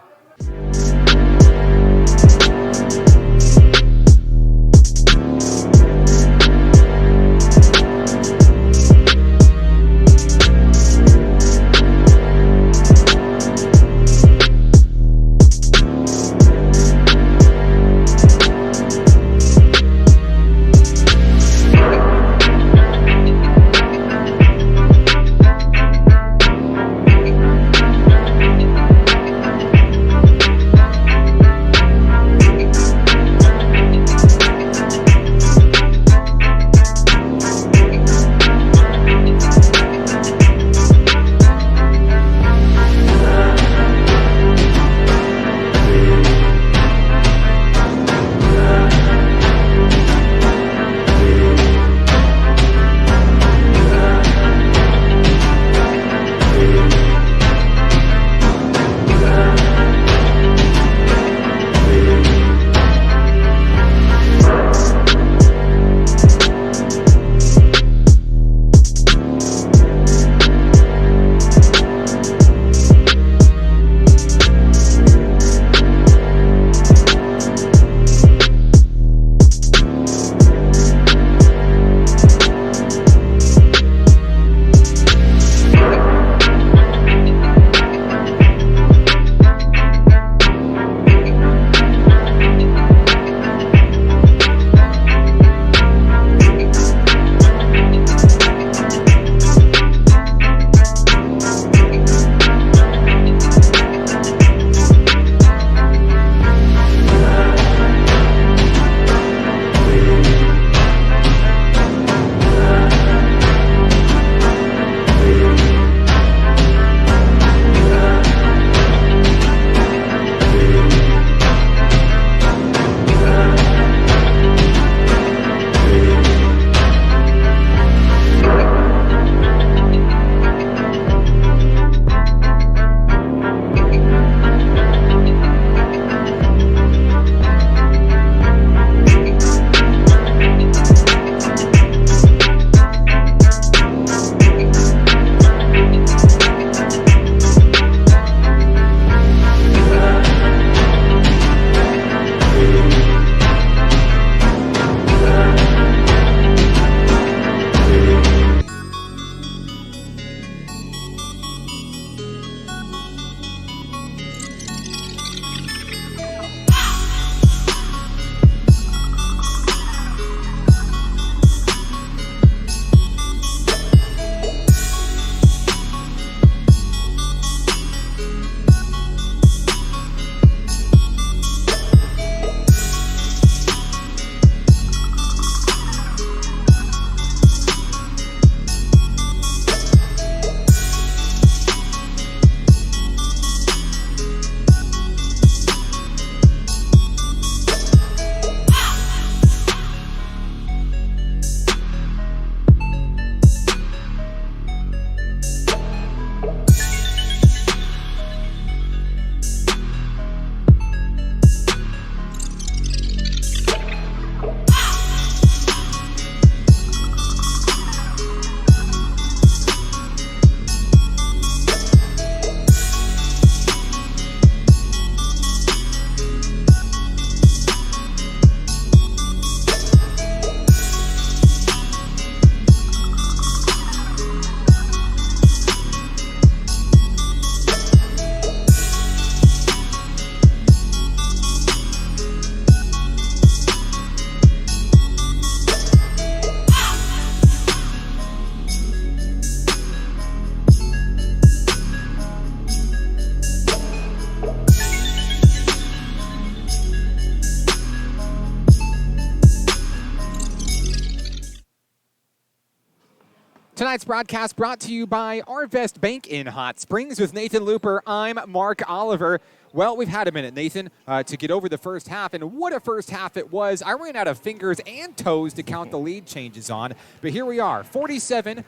tonight's broadcast brought to you by Arvest Bank in Hot Springs with Nathan Looper. I'm Mark Oliver. Well, we've had a minute, Nathan, to get over the first half, and what a first half it was. I ran out of fingers and toes to count the lead changes on, but here we are, 47-46,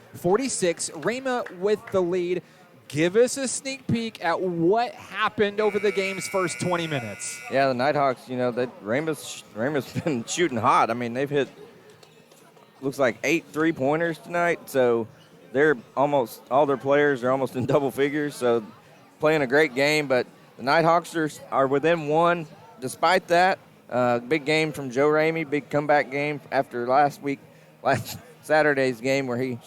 Rhema with the lead. Give us a sneak peek at what happened over the game's first 20 minutes. Yeah, the Nighthawks, Rhema's been shooting hot. I mean, they've hit, looks like 8 3-pointers tonight, so they're almost, all their players are almost in double figures, so playing a great game, but the Nighthawks are within one. Despite that, big game from Joe Ramey, big comeback game after last Saturday's game where he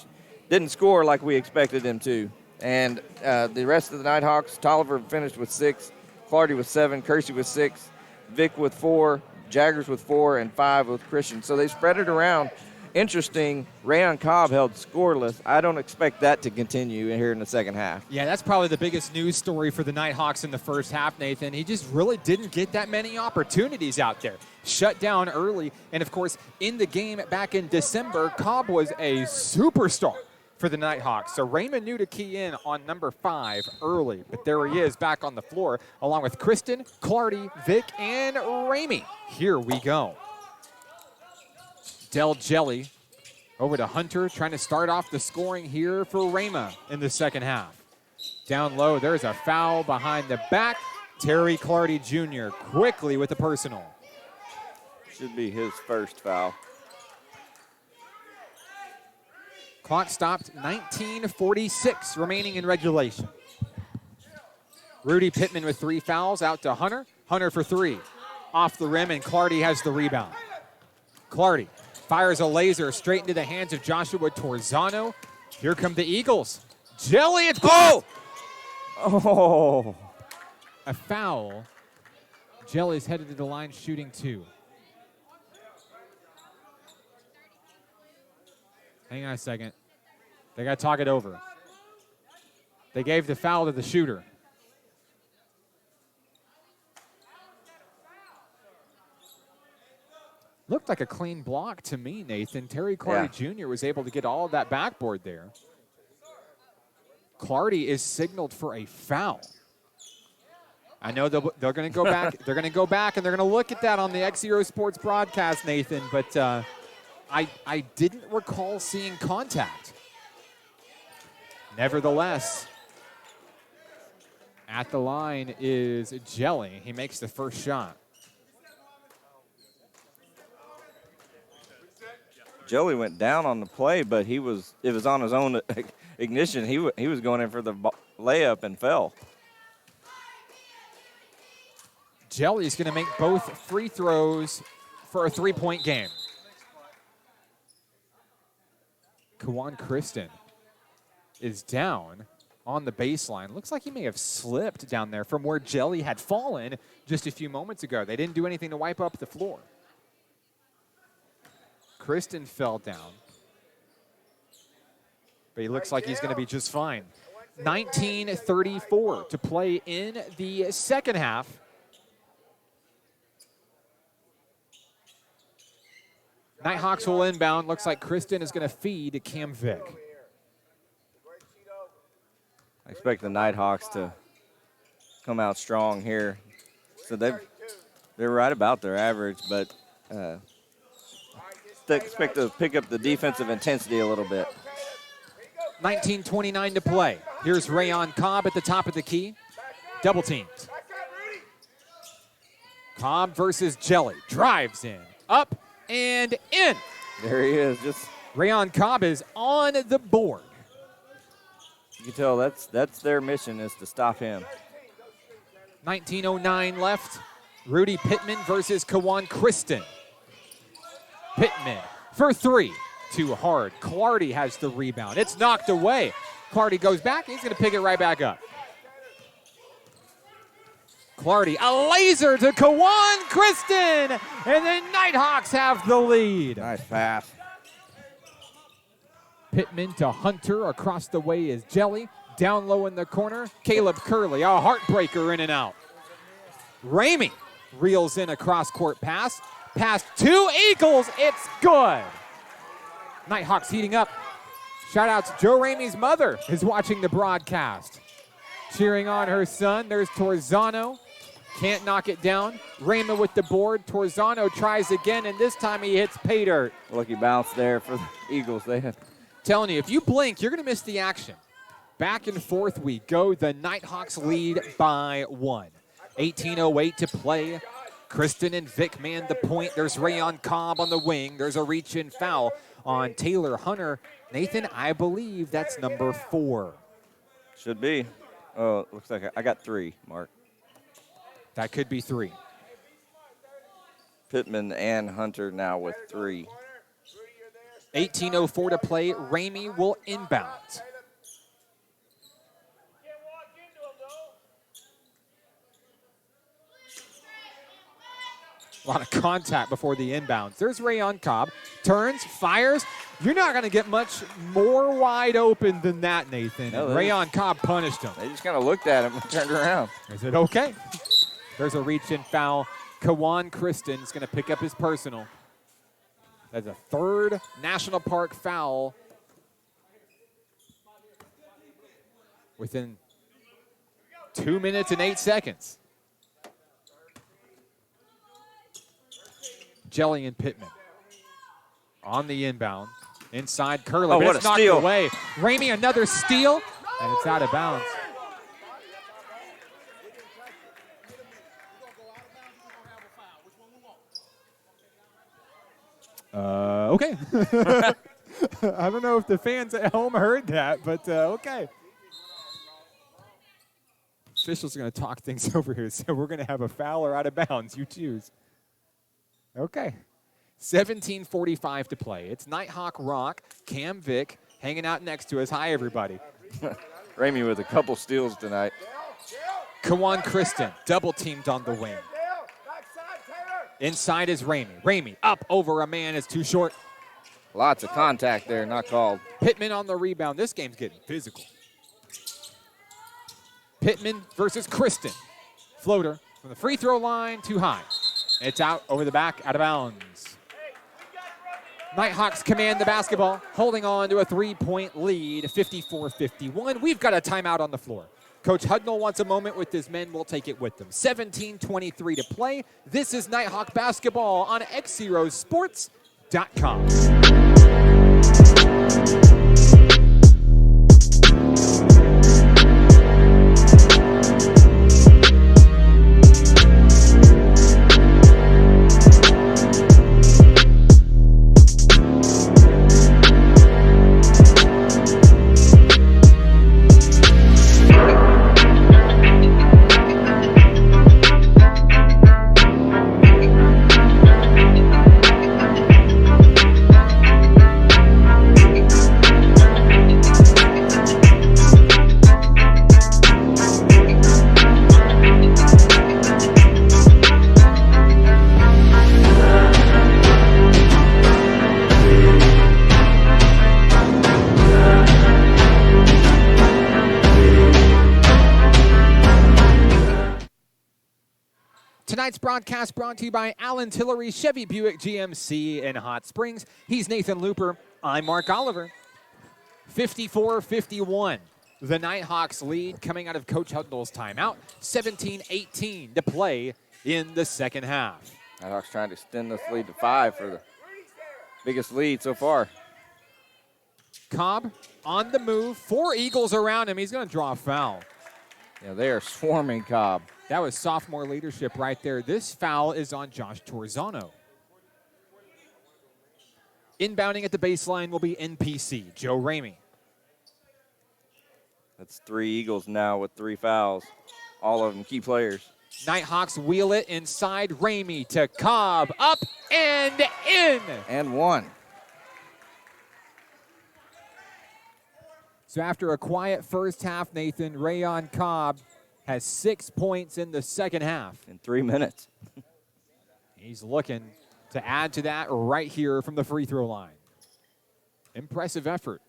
didn't score like we expected him to. And the rest of the Nighthawks, Tolliver finished with 6, Clardy with 7, Kersey with 6, Vic with 4, Jaggers with 4, and 5 with Christian. So they spread it around. Interesting, Rayon Cobb held scoreless. I don't expect that to continue here in the second half. Yeah, that's probably the biggest news story for the Nighthawks in the first half, Nathan. He just really didn't get that many opportunities out there. Shut down early. And, of course, in the game back in December, Cobb was a superstar for the Nighthawks. So Raymond knew to key in on number 5 early. But there he is back on the floor along with Kristen, Clardy, Vic, and Ramey. Here we go. Del Jelly over to Hunter, trying to start off the scoring here for Rhema in the second half. Down low, there's a foul behind the back. Terry Clardy Jr. quickly with the personal. Should be his first foul. Clock stopped, 19:46 remaining in regulation. Rudy Pittman with 3 fouls, out to Hunter. Hunter for 3. Off the rim, and Clardy has the rebound. Clardy fires a laser straight into the hands of Joshua Torzano. Here come the Eagles. Jelly, it's goal! Oh! A foul. Jelly's headed to the line shooting 2. Hang on a second. They got to talk it over. They gave the foul to the shooter. Looked like a clean block to me, Nathan. Terry Clardy Jr. was able to get all of that backboard there. Clardy is signaled for a foul. I know they're going to go back. They're going to go back and they're going to look at that on the XZero Sports broadcast, Nathan. But I didn't recall seeing contact. Nevertheless, at the line is Jelly. He makes the first shot. Jelly went down on the play, but it was on his own ignition. He was going in for the layup and fell. Jelly's going to make both free throws for a 3-point game. Kawan Kristen is down on the baseline. Looks like he may have slipped down there from where Jelly had fallen just a few moments ago. They didn't do anything to wipe up the floor. Kristen fell down, but he looks like he's going to be just fine. 19:34 to play in the second half. Nighthawks will inbound. Looks like Kristen is going to feed Cam Vick. I expect the Nighthawks to come out strong here. So they're right about their average, but they expect to pick up the defensive intensity a little bit. 19:29 to play. Here's Rayon Cobb at the top of the key. Double teamed. Cobb versus Jelly. Drives in. Up and in. There he is. Just Rayon Cobb is on the board. You can tell that's their mission, is to stop him. 19:09 left. Rudy Pittman versus Kawan Kristen. Pittman for 3. Too hard. Clardy has the rebound. It's knocked away. Clardy goes back. He's going to pick it right back up. Clardy, a laser to Kawan Kristen, and the Nighthawks have the lead. Nice pass. Pittman to Hunter. Across the way is Jelly. Down low in the corner, Caleb Curley, a heartbreaker in and out. Ramey reels in a cross-court pass. Pass to Eagles. It's good. Nighthawks heating up. Shout out to Joe Ramey's mother is watching the broadcast. Cheering on her son. There's Torzano. Can't knock it down. Rhema with the board. Torzano tries again, and this time he hits pay dirt. Lucky bounce there for the Eagles. They had Telling you, if you blink, you're going to miss the action. Back and forth we go. The Nighthawks lead by 1. 18:08 to play. Kristen and Vic man the point. There's Rayon Cobb on the wing. There's a reach-in foul on Taylor Hunter. Nathan, I believe that's number 4. should be. Oh, looks like I got 3, Mark. That could be 3. Pittman and Hunter now with 3. 18:04 to play. Ramey will inbound. A lot of contact before the inbounds. There's Rayon Cobb. Turns, fires. You're not going to get much more wide open than that, Nathan. No, Rayon Cobb punished him. They just kind of looked at him and turned around. Is it okay? There's a reach-in foul. Kawan Kristen's going to pick up his personal. That's a 3rd National Park foul within 2 minutes and 8 seconds. Jelly and Pittman on the inbound. Inside Curley, Oh, but what it's a knocked steal. away. Ramey, another steal, and it's out of bounds. Okay. I don't know if the fans at home heard that, but okay. Officials are going to talk things over here, so we're going to have a foul or out of bounds. You choose. Okay. 17:45 to play. It's Nighthawk Rock. Cam Vick hanging out next to us. Hi, everybody. Ramey with a couple steals tonight. Kawan Kristen, double teamed on the wing. Inside is Ramey. Ramey up over a man is too short. Lots of contact there, not called. Pittman on the rebound. This game's getting physical. Pittman versus Kristen. Floater from the free throw line, too high. It's out over the back, out of bounds. Nighthawks command the basketball, holding on to a 3-point lead, 54-51. We've got a timeout on the floor. Coach Hudnall wants a moment with his men. We'll take it with them. 17:23 to play. This is Nighthawk basketball on XZeroSports.com. Tonight's broadcast brought to you by Alan Tillery, Chevy Buick GMC in Hot Springs. He's Nathan Looper. I'm Mark Oliver. 54-51. The Nighthawks lead coming out of Coach Hudnall's timeout. 17-18 to play in the second half. Nighthawks trying to extend this lead to 5 for the biggest lead so far. Cobb on the move. 4 Eagles around him. He's going to draw a foul. Yeah, they are swarming Cobb. That was sophomore leadership right there. This foul is on Josh Torzano. Inbounding at the baseline will be NPC, Joe Ramey. That's 3 Eagles now with 3 fouls. All of them key players. Nighthawks wheel it inside. Ramey to Cobb. Up and in. And 1. So after a quiet first half, Nathan, Rayon Cobb has 6 points in the second half. In 3 minutes. He's looking to add to that right here from the free throw line. Impressive effort.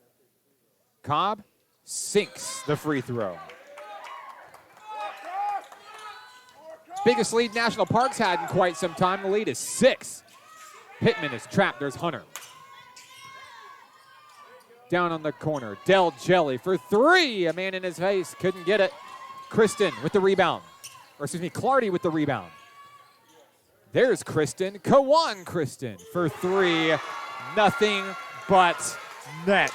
Cobb sinks the free throw. Biggest lead National Park's had in quite some time. The lead is 6. Pittman is trapped. There's Hunter. Down on the corner. Del Jelly for three. A man in his face. Couldn't get it. Kristen with the rebound. Or excuse me, Clardy with the rebound. There's Kristen. Kawan Kristen for three. Nothing but net.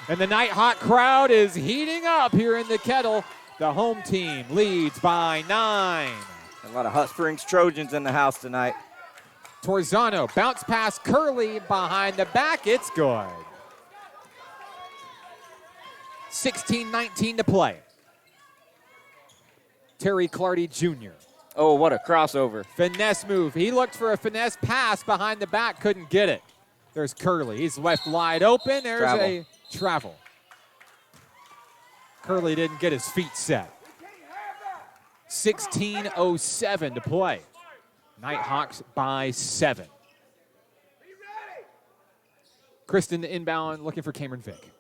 And the Nighthawk crowd is heating up here in the Kettle. The home team leads by 9. A lot of Hot Springs Trojans in the house tonight. Torzano bounce pass Curley behind the back. It's good. 16-19 to play. Terry Clardy Jr. Oh, what a crossover. Finesse move. He looked for a finesse pass behind the back, couldn't get it. There's Curley. He's left wide open. There's a travel. Curley didn't get his feet set. 16:07 to play. Nighthawks by 7. Kristen the inbound looking for Cameron Vick.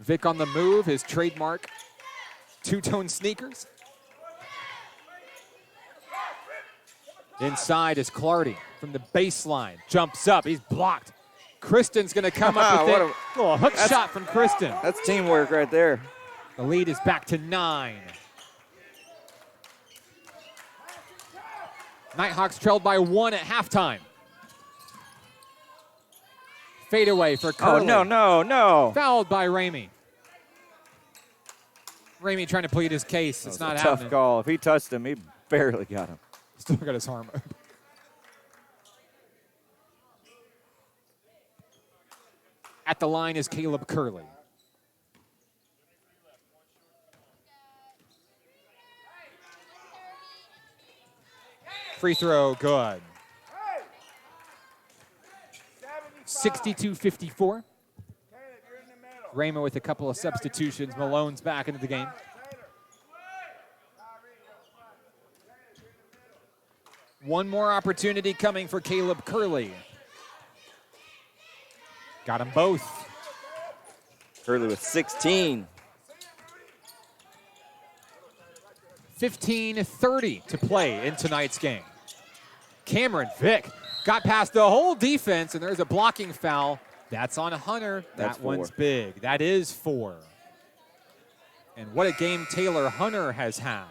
Vick on the move, his trademark two-tone sneakers. Inside is Clardy from the baseline. Jumps up, he's blocked. Kristen's gonna come up with it. A little hook shot from Kristen. That's teamwork right there. The lead is back to 9. Nighthawks trailed by 1 at halftime. Fadeaway for Curley. Oh, no. Fouled by Ramey. Ramey trying to plead his case. It's not happening. Tough call. If he touched him, he barely got him. Still got his arm up. At the line is Caleb Curley. Free throw, good. 62-54. Rhema with a couple of substitutions. Malone's back into the game. One more opportunity coming for Caleb Curley. Got them both. Curley with 16. 15:30 to play in tonight's game. Cameron Vick got past the whole defense, and there's a blocking foul. That's on Hunter. That's that one's 4. big. That is 4. And what a game Taylor Hunter has had.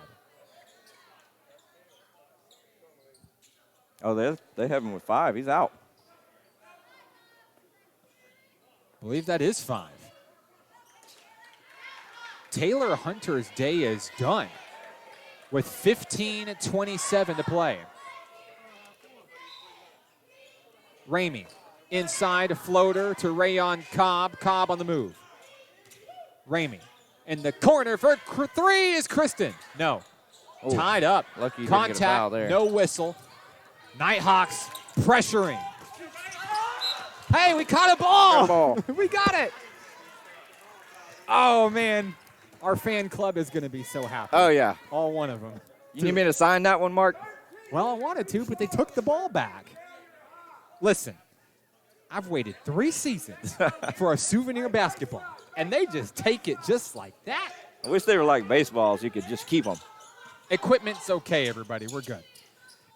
Oh, they have him with 5. He's out. I believe that is 5. Taylor Hunter's day is done with 15:27 to play. Ramey inside, a floater to Rayon Cobb. Cobb on the move. Ramey in the corner for 3 is Kristen. No. Ooh, Tied up. lucky you didn't get a foul Contact, there. no whistle. Nighthawks pressuring. Hey, we caught a ball. We got it. Oh, man. Our fan club is going to be so happy. Oh, yeah. All one of them. You need me to sign that one, Mark? Well, I wanted to, but they took the ball back. Listen, I've waited 3 seasons for a souvenir basketball, and they just take it just like that. I wish they were like baseballs. You could just keep them. Equipment's okay, everybody. We're good.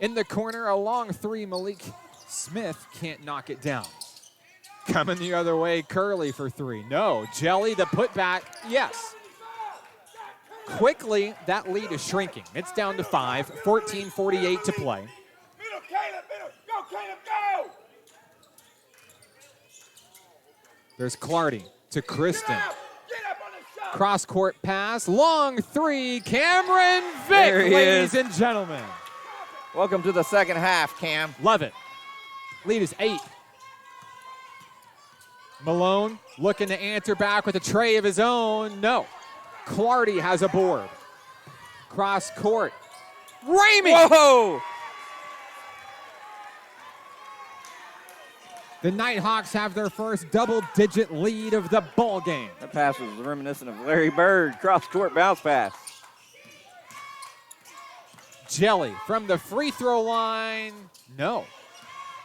In the corner, a long 3, Malik Smith can't knock it down. Coming the other way, Curley for 3. No. Jelly, the putback, yes. Quickly, that lead is shrinking. It's down to 5, 14:48 to play. Middle, Caleb, middle. Go, Caleb, go! There's Clardy to Kristen. Get up on the shot. Cross-court pass, long 3, Cameron Vick, There he ladies is. and gentlemen. Welcome to the second half, Cam. Love it. Lead is 8. Malone looking to answer back with a tray of his own. No. Clardy has a board. Cross court. Ramey! Whoa! The Nighthawks have their first double-digit lead of the ball game. That pass was reminiscent of Larry Bird. Cross-court bounce pass. Jelly from the free throw line. No.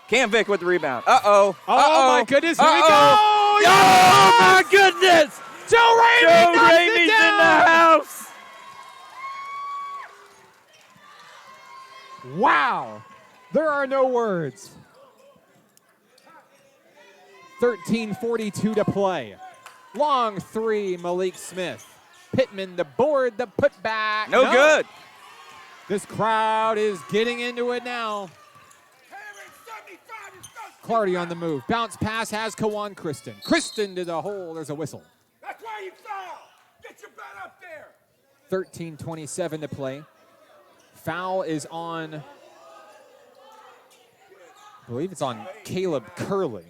Cam Vick with the rebound. Uh-oh. Oh, my goodness. Here we go. Oh, my goodness. Joe Ramey Joe knocks Ramey's it in down. the house. Wow. There are no words. 13:42 to play. Long three, Malik Smith. Pittman, the board, the putback. No good. This crowd is getting into it now. Clardy on the move. Bounce pass has Kawan Kristen. Kristen to the hole. There's a whistle. That's why you foul. Get your butt up there. 13:27 to play. Foul is on, I believe it's on Caleb Curley.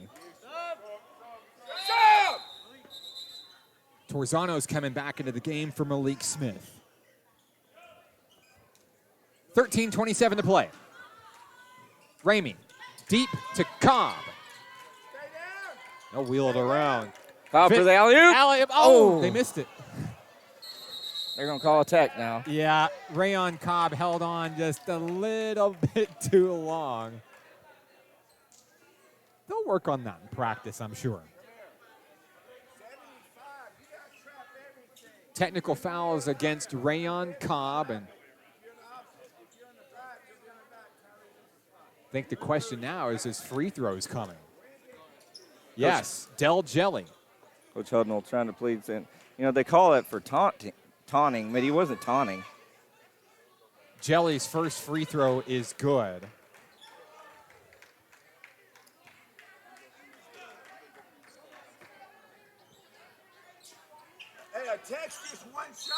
Stop! Torzano's coming back into the game for Malik Smith. 13:27 to play. Ramey, deep to Cobb. Stay down. They'll wheel it around. Foul for the alley-oop. Alley-oop. Oh. They missed it. They're going to call a tech now. Yeah, Rayon Cobb held on just a little bit too long. They'll work on that in practice, I'm sure. 75. You got to trap everything. Technical fouls against Rayon Cobb, and I think the question now is his free throws coming? Yes, Del Jelly. Coach Hudnall trying to plead. Saying, they call it for taunting, but he wasn't taunting. Jelly's first free throw is good. Hey, a text just one shot?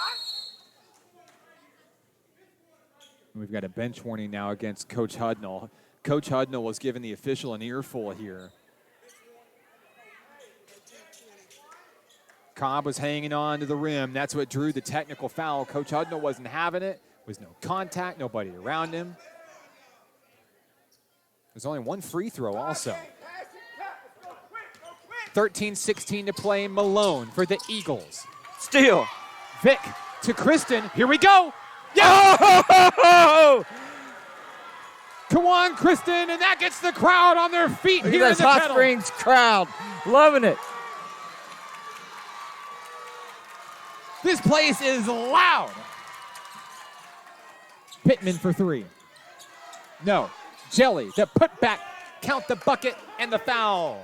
We've got a bench warning now against Coach Hudnall. Coach Hudnall was given the official an earful here. Cobb was hanging on to the rim. That's what drew the technical foul. Coach Hudnall wasn't having it. Was no contact, nobody around him. There's only one free throw also. 13:16 to play. Malone for the Eagles. Steal. Vic to Kristen. Here we go. Yeah! Oh! Kawan Kristen, and that gets the crowd on their feet Look here at in that the Hot Kettle. Springs crowd. Loving it. This place is loud. Pittman for three. No. Jelly, the putback, count the bucket, and the foul.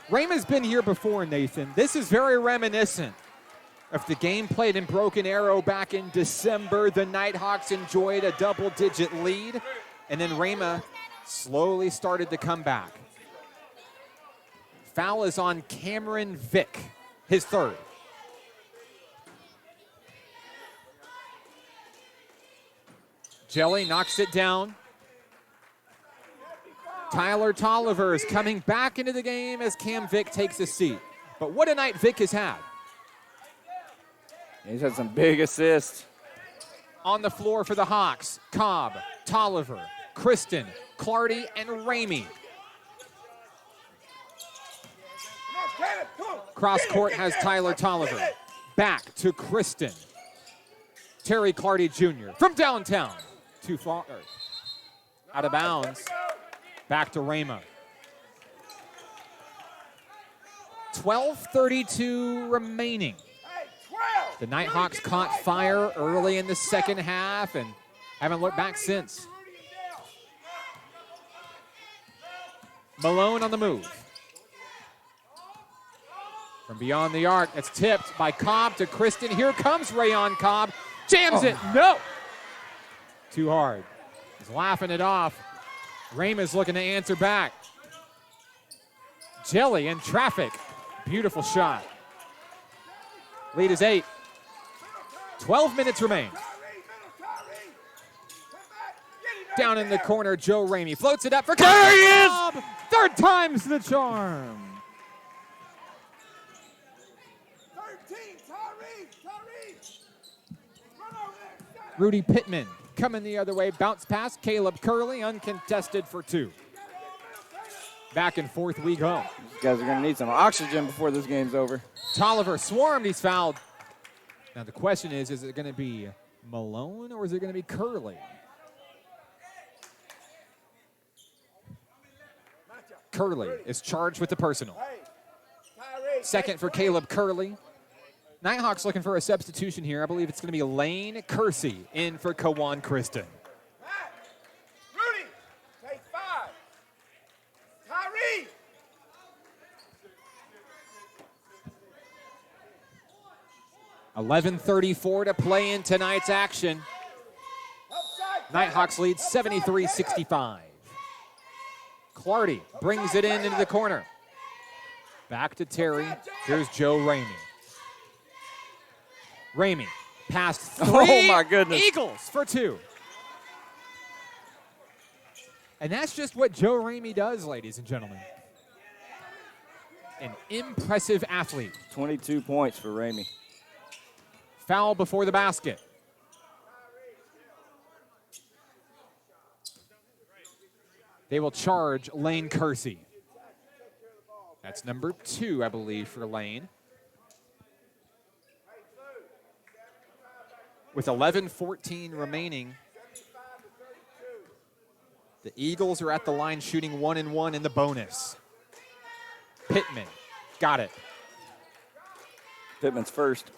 Rhema's been here before, Nathan. This is very reminiscent of the game played in Broken Arrow back in December. The Nighthawks enjoyed a double-digit lead, and then Rhema slowly started to come back. Foul is on Cameron Vick, his third. Jelly knocks it down. Tyler Tolliver is coming back into the game as Cam Vick takes a seat. But what a night Vick has had. He's had some big assists. On the floor for the Hawks, Cobb, Tolliver, Kristen, Clardy, and Ramey. Cross court has Tyler Tolliver. Back to Kristen. Terry Clardy Jr. from downtown. Too far. Out of bounds. Back to Rhema. 12:32 remaining. The Nighthawks caught fire early in the second half and haven't looked back since. Malone on the move. From beyond the arc, it's tipped by Cobb to Kristen. Here comes Rayon Cobb. Jams it. No. Too hard. He's laughing it off. Rhema's looking to answer back. Jelly in traffic. Beautiful shot. Lead is 8. 12 minutes remain. Down in the corner, Joe Ramey floats it up for Cobb. There he is! Third time's the charm. 13, Tyree. Run over there. Rudy Pittman coming the other way. Bounce pass. Caleb Curley uncontested for 2. Back and forth we go. These guys are going to need some oxygen before this game's over. Tolliver swarmed. He's fouled. Now the question is it going to be Malone or is it going to be Curley? Curley is charged with the personal. Second for Caleb Curley. Nighthawks looking for a substitution here. I believe it's going to be Lane Kersey in for Kawan Kristen. Rudy, take 5. 11:34 to play in tonight's action. Nighthawks lead 73-65. Clardy brings it into the corner. Back to Terry. Here's Joe Ramey. Ramey past 3. Oh, my goodness. Eagles for 2. And that's just what Joe Ramey does, ladies and gentlemen. An impressive athlete. 22 points for Ramey. Foul before the basket. They will charge Lane Kersey. That's number 2, I believe, for Lane. With 11:14 remaining, the Eagles are at the line shooting 1-1 in the bonus. Pittman got it. Pittman's first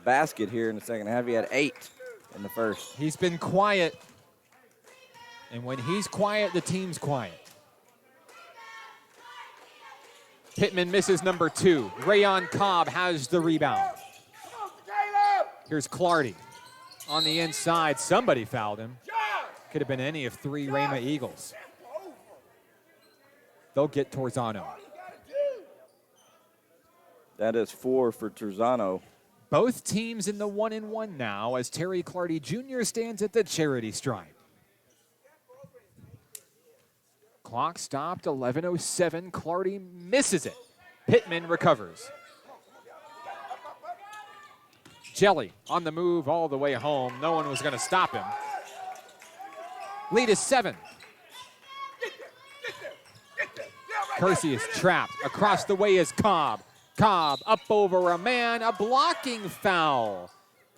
basket here in the second half. He had 8 in the first. He's been quiet. And when he's quiet, the team's quiet. Pittman misses number 2. Rayon Cobb has the rebound. Here's Clardy on the inside. Somebody fouled him. Could have been any of 3 Rhema Eagles. They'll get Torzano. That is 4 for Torzano. Both teams in the 1-1 now as Terry Clardy Jr. stands at the charity stripe. Clock stopped, 11:07. Clardy misses it. Pittman recovers. Jelly on the move all the way home. No one was going to stop him. Lead is 7. Kersey is trapped. Across the way is Cobb. Cobb up over a man. A blocking foul.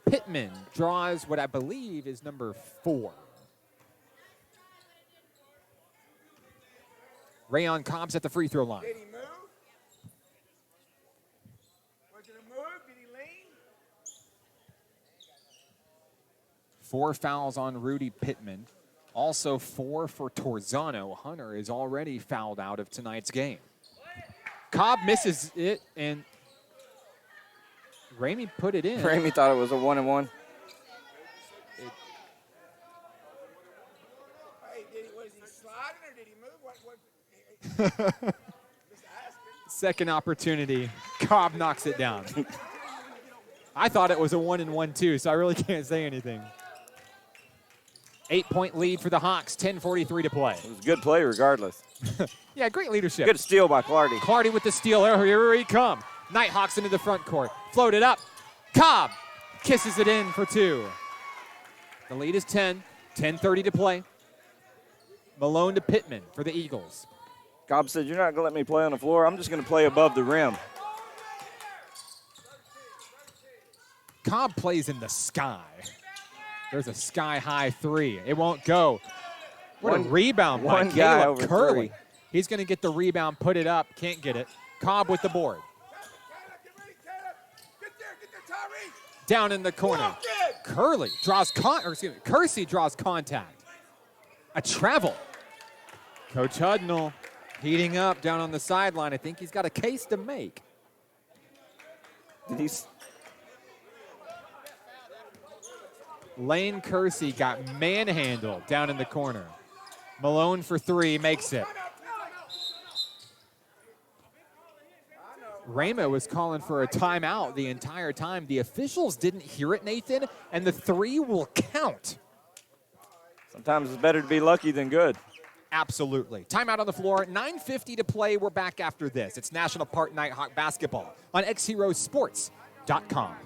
Pittman draws what I believe is number 4. Rayon Cobb's at the free throw line. Did he move? Was it a move? Did he lean? 4 fouls on Rudy Pittman. Also 4 for Torzano. Hunter is already fouled out of tonight's game. Cobb misses it, and Ramey put it in. Ramey thought it was a 1-1. Hey, was he sliding or did he move? What? Second opportunity. Cobb knocks it down. I thought it was a 1-1 too, so I really can't say anything. 8-point lead for the Hawks, 10:43 to play. It was a good play regardless. Yeah, great leadership. Good steal by Clardy. Clardy with the steal. Oh, here he come. Nighthawks into the front court. Floated up. Cobb kisses it in for 2. The lead is 10. 10:30 to play. Malone to Pittman for the Eagles. Cobb said, "You're not going to let me play on the floor. I'm just going to play above the rim." Cobb plays in the sky. There's a sky-high 3. It won't go. What a rebound by one guy Caleb over Curley. 3. He's going to get the rebound, put it up, can't get it. Cobb with the board. Get ready, Caleb. Get there, Tyree. Down in the corner. Walk in. Kersey draws contact. A travel. Coach Hudnall heating up down on the sideline. I think he's got a case to make. Lane Kersey got manhandled down in the corner. Malone for 3 makes it. Rhema was calling for a timeout the entire time. The officials didn't hear it, Nathan, and the 3 will count. Sometimes it's better to be lucky than good. Absolutely. Timeout on the floor. 9:50 to play. We're back after this. It's National Park Nighthawk basketball on XZeroSports.com.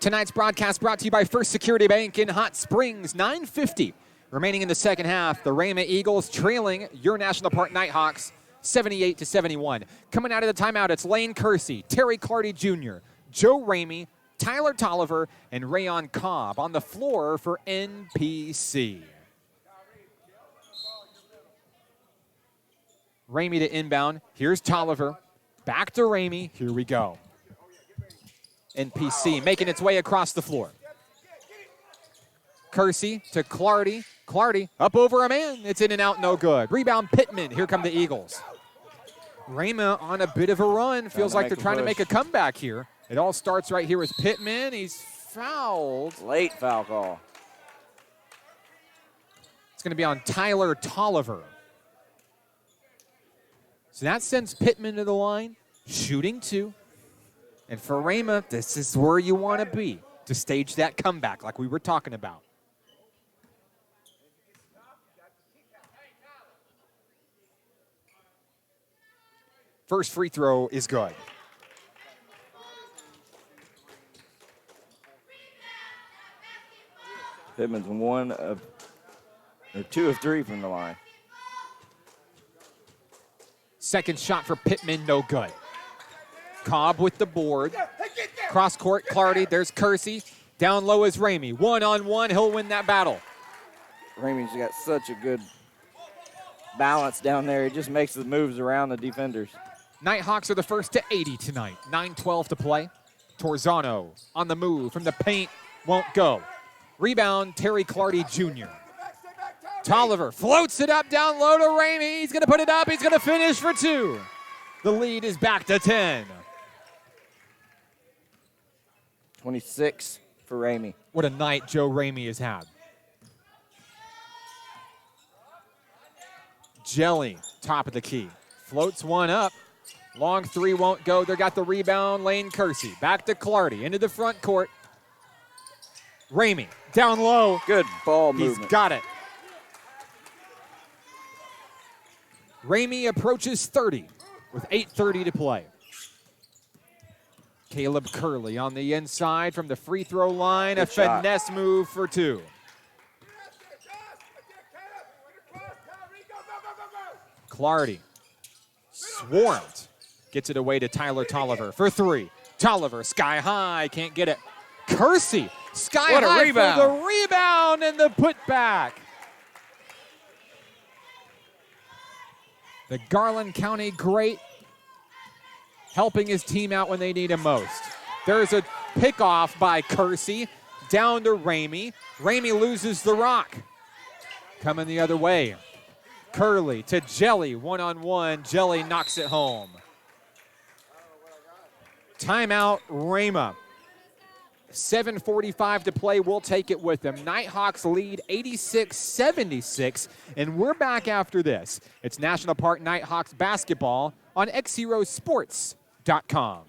Tonight's broadcast brought to you by First Security Bank in Hot Springs, 9:50. Remaining in the second half, the Rhema Eagles trailing your National Park Nighthawks 78-71. Coming out of the timeout, it's Lane Kersey, Terry Clardy Jr., Joe Ramey, Tyler Tolliver, and Rayon Cobb on the floor for NPC. Ramey to inbound. Here's Tolliver. Back to Ramey. Here we go. NPC making its way across the floor. Kersey to Clardy. Clardy up over a man. It's in and out, no good. Rebound Pittman. Here come the Eagles. Rhema on a bit of a run. Feels like they're trying to make a comeback here. It all starts right here with Pittman. He's fouled. Late foul call. It's going to be on Tyler Tolliver. So that sends Pittman to the line, shooting 2. And for Rhema, this is where you want to be to stage that comeback like we were talking about. First free throw is good. Pittman's 2 of 3 from the line. Second shot for Pittman, no good. Cobb with the board. Cross court, Clardy. There's Kersey. Down low is Ramey. 1-on-1, he'll win that battle. Ramey's got such a good balance down there. He just makes the moves around the defenders. Nighthawks are the first to 80 tonight. 9:12 to play. Torzano on the move from the paint, won't go. Rebound, Terry Clardy Jr. Tolliver floats it up down low to Ramey. He's going to put it up. He's going to finish for 2. The lead is back to 10. 26 for Ramey. What a night Joe Ramey has had. Jelly, top of the key. Floats one up. Long 3 won't go. They got the rebound. Lane Kersey. Back to Clardy. Into the front court. Ramey down low. Good ball movement. He's got it. Ramey approaches 30 with 8:30 to play. Caleb Curley on the inside from the free throw line. Good a shot. finesse move for 2. Clardy swarmed. Gets it away to Tyler Tolliver for 3. Tolliver sky high, can't get it. Kersey sky What a high rebound. for the rebound and the putback. The Garland County great helping his team out when they need him most. There's a pickoff by Kersey down to Ramey. Ramey loses the rock. Coming the other way. Curley to Jelly, 1-on-1. Jelly knocks it home. Timeout, Rhema. 7:45 to play. We'll take it with them. Nighthawks lead 86-76, and we're back after this. It's National Park Nighthawks basketball on XZeroSports.com.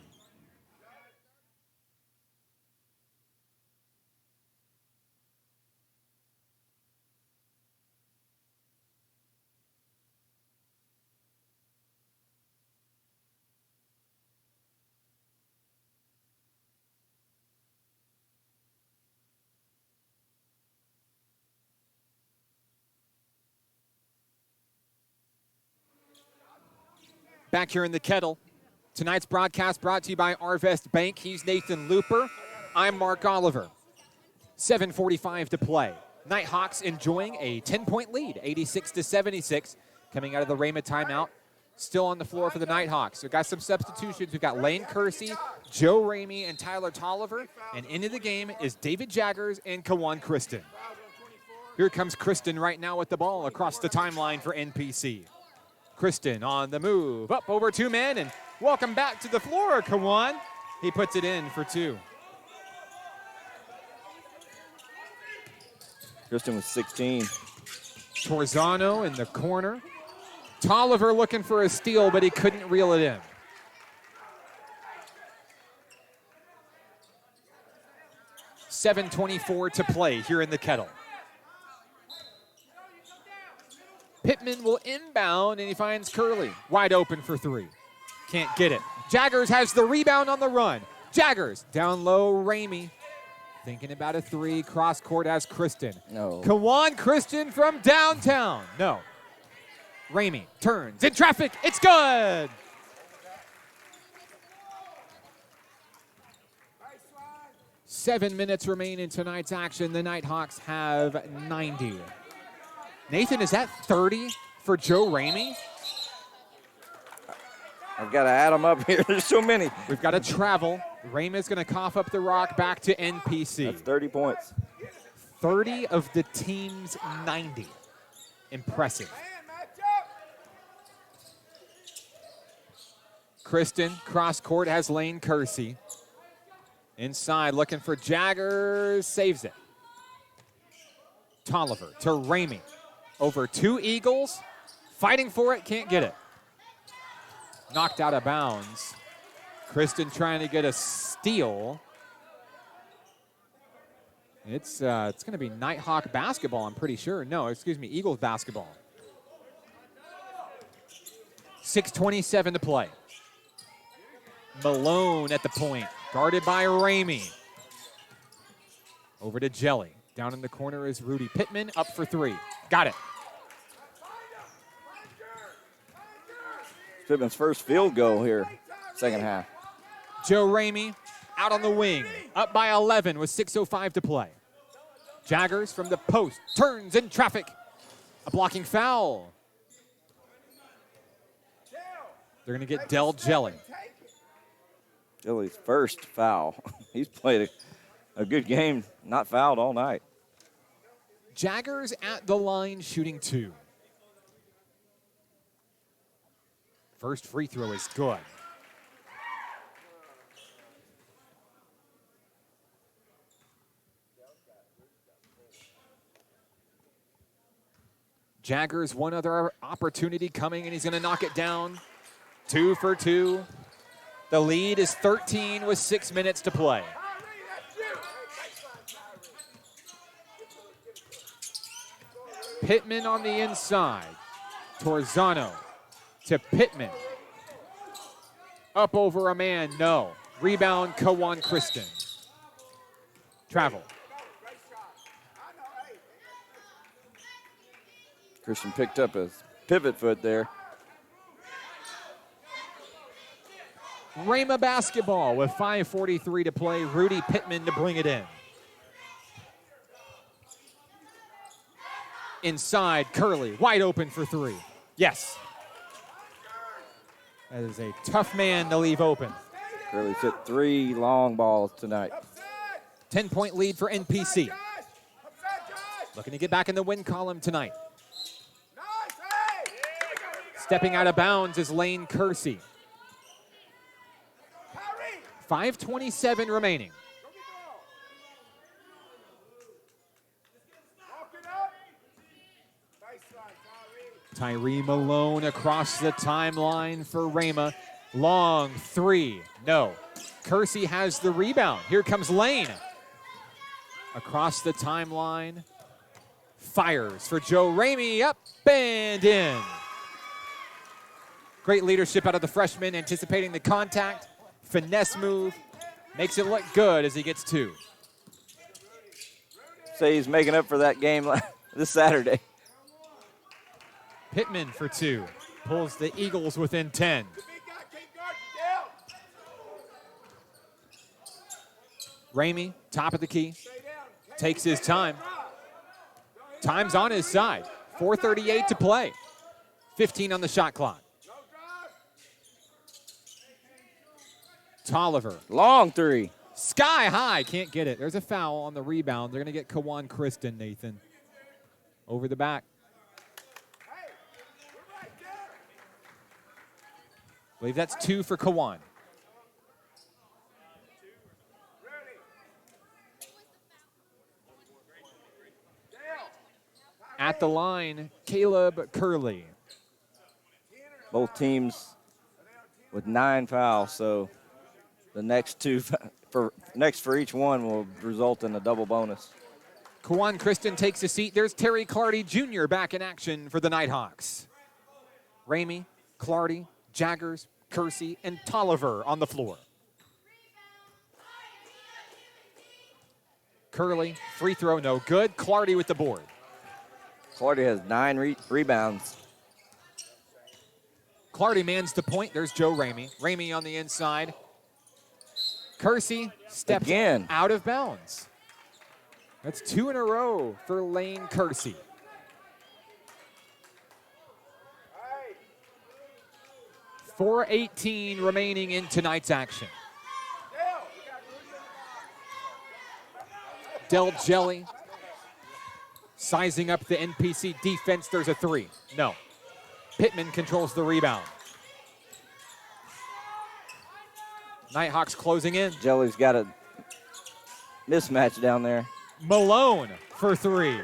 Back here in the Kettle. Tonight's broadcast brought to you by Arvest Bank. He's Nathan Looper. I'm Mark Oliver. 7:45 to play. Nighthawks enjoying a 10-point lead, 86-76, coming out of the Rhema timeout. Still on the floor for the Nighthawks. We've got some substitutions. We've got Lane Kersey, Joe Ramey, and Tyler Tolliver. And into the game is David Jaggers and Kawan Kristen. Here comes Kristen right now with the ball across the timeline for NPC. Kristen on the move, up over 2 men, and welcome back to the floor, Kawan. He puts it in for 2. Kristen with 16. Torzano in the corner. Tolliver looking for a steal, but he couldn't reel it in. .7:24 to play here in the Kettle. Pittman will inbound, and he finds Curley wide open for 3. Can't get it. Jaggers has the rebound on the run. Jaggers down low, Ramey. Thinking about a three. Cross court has Kristen. No. Kawan Kristen from downtown. No. Ramey turns in traffic. It's good. Baseline. 7 minutes remain in tonight's action. The Nighthawks have 90. Nathan, is that 30 for Joe Ramey? I've got to add them up here. There's so many. We've got to travel. Ramey's going to cough up the rock back to NPC. That's 30 points. 30 of the team's 90. Impressive. Man, match up. Kristen, cross court, has Lane Kersey. Inside, looking for Jaggers, saves it. Tolliver to Ramey. Over 2 Eagles, fighting for it, can't get it. Knocked out of bounds. Kristen trying to get a steal. It's going to be Nighthawk basketball, I'm pretty sure. No, excuse me, Eagles basketball. 6:27 to play. Malone at the point, guarded by Ramey. Over to Jelly. Down in the corner is Rudy Pittman, up for 3. Got it. Pittman's first field goal here, second half. Joe Ramey out on the wing, up by 11 with 6:05 to play. Jaggers from the post, turns in traffic. A blocking foul. They're going to get Del Jelly. Jelly's first foul. He's played a good game, not fouled all night. Jaggers at the line shooting 2. First free throw is good. Jaggers, one other opportunity coming, and he's going to knock it down. 2 for 2. The lead is 13 with 6 minutes to play. Pittman on the inside. Torzano to Pittman. Up over a man, no. Rebound, Kawan Kristen. Travel. Christian picked up his pivot foot there. Rhema basketball with 5:43 to play. Rudy Pittman to bring it in. Inside, Curley, wide open for 3. Yes. That is a tough man to leave open. Curly's hit 3 long balls tonight. 10-point lead for NPC. Looking to get back in the win column tonight. Stepping out of bounds is Lane Kersey. 5:27 remaining. Tyree Malone across the timeline for Rhema. Long 3, no. Kersey has the rebound. Here comes Lane. Across the timeline. Fires for Joe Ramey, up and in. Great leadership out of the freshman, anticipating the contact. Finesse move. Makes it look good as he gets 2. Say he's making up for that game this Saturday. Pittman for 2. Pulls the Eagles within 10. Ramey, top of the key. Takes his time. Time's on his side. 4:38 to play. 15 on the shot clock. Tolliver. Long 3. Sky high. Can't get it. There's a foul on the rebound. They're going to get Kawan Kristen, Nathan. Over the back. I believe that's 2 for Kawan. At the line, Caleb Curley. Both teams with 9 fouls, so the next 2 for each one will result in a double bonus. Kawan Kristen takes a seat. There's Terry Clardy Jr. back in action for the Nighthawks. Ramey, Clardy, Jaggers, Kersey, and Tolliver on the floor. Curley, free throw, no good. Clardy with the board. Clardy has 9 rebounds. Clardy mans the point. There's Joe Ramey. Ramey on the inside. Kersey steps Again. out of bounds. That's 2 in a row for Lane Kersey. Hey, 4:18 remaining in tonight's action. Del Jelly sizing up the NPC defense. There's a 3. No. Pittman controls the rebound. Nighthawks closing in. Jelly's got a mismatch down there. Malone for 3.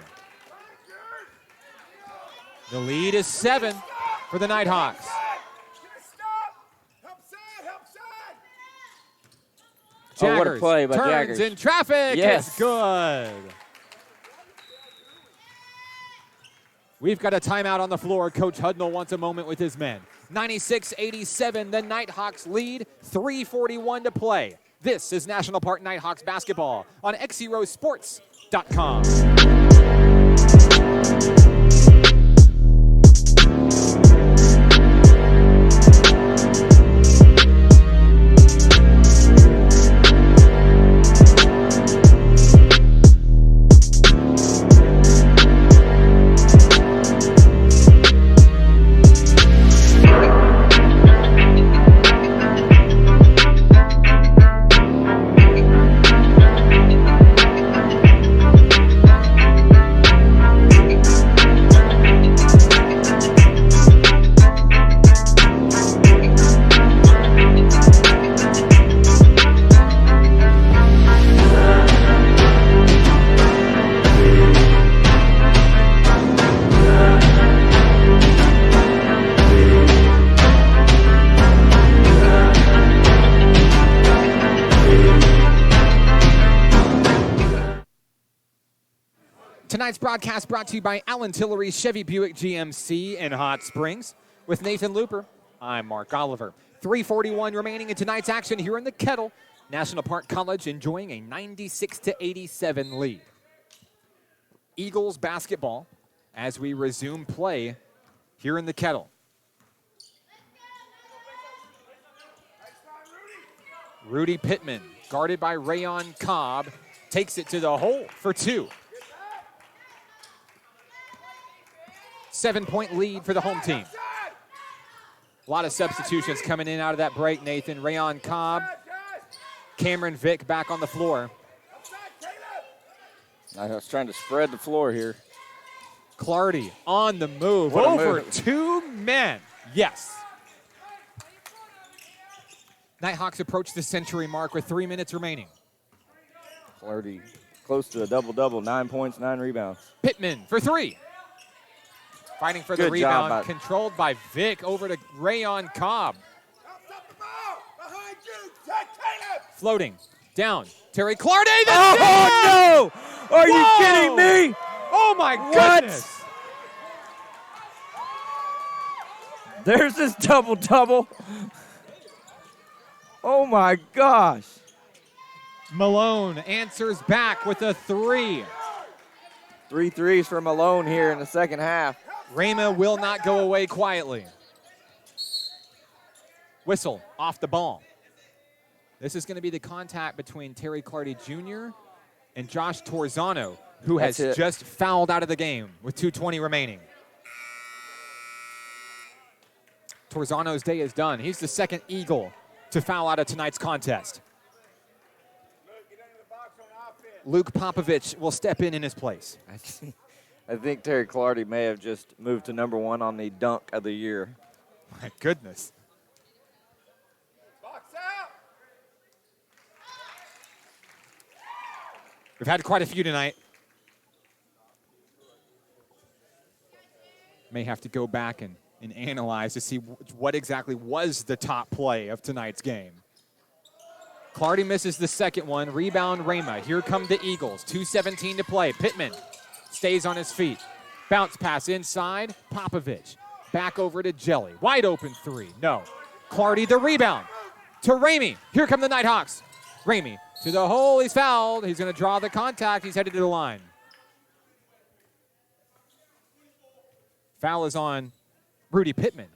The lead is 7 for the Nighthawks. stop! Help side! Help side! Oh, what a Jaggers play by turns Jaggers. in traffic. Yes. It's good. We've got a timeout on the floor. Coach Hudnall wants a moment with his men. 96-87, the Nighthawks lead. 3:41 to play. This is National Park Nighthawks basketball on XZeroSports.com. Tonight's broadcast brought to you by Allen Tillery Chevy Buick GMC in Hot Springs. With Nathan Looper, I'm Mark Oliver. 3:41 remaining in tonight's action here in the Kettle. National Park College enjoying a 96-87 lead. Eagles basketball as we resume play here in the Kettle. Rudy Pittman, guarded by Rayon Cobb, takes it to the hole for 2. 7-point lead for the home team. A lot of substitutions coming in out of that break, Nathan. Rayon Cobb, Cameron Vick back on the floor. I was trying to spread the floor here. Clardy on the move. What a Over move. 2 men. Yes. Nighthawks approach the century mark with 3 minutes remaining. Clardy close to a double-double, 9 points, 9 rebounds. Pittman for 3. Fighting for the Good job rebound, by- controlled by Vick over to Rayon Cobb. Stop the ball! Behind you! Caleb! Floating down. Terry Clardy. Oh, no! Are you kidding me? Oh, my What? goodness. There's this double-double. Oh, my gosh. Malone answers back with a 3. 3 threes for Malone here in the second half. Rhema will not go away quietly. Whistle off the ball. This is going to be the contact between Terry Clardy Jr. and Josh Torzano, who has That's it. just fouled out of the game with 2:20 remaining. Torzano's day is done. He's the second Eagle to foul out of tonight's contest. Look, get under the box on offense. Luke Popovich will step in his place. I think Terry Clardy may have just moved to number 1 on the dunk of the year. My goodness. Box out! We've had quite a few tonight. May have to go back and analyze to see what exactly was the top play of tonight's game. Clardy misses the second one. Rebound, Rhema. Here come the Eagles. 2:17 to play. Pittman stays on his feet. Bounce pass inside. Popovich. Back over to Jelly. Wide open 3. No. Clardy the rebound. To Ramey. Here come the Nighthawks. Ramey To the hole, he's fouled. He's going to draw the contact. He's headed to the line. Foul is on Rudy Pittman.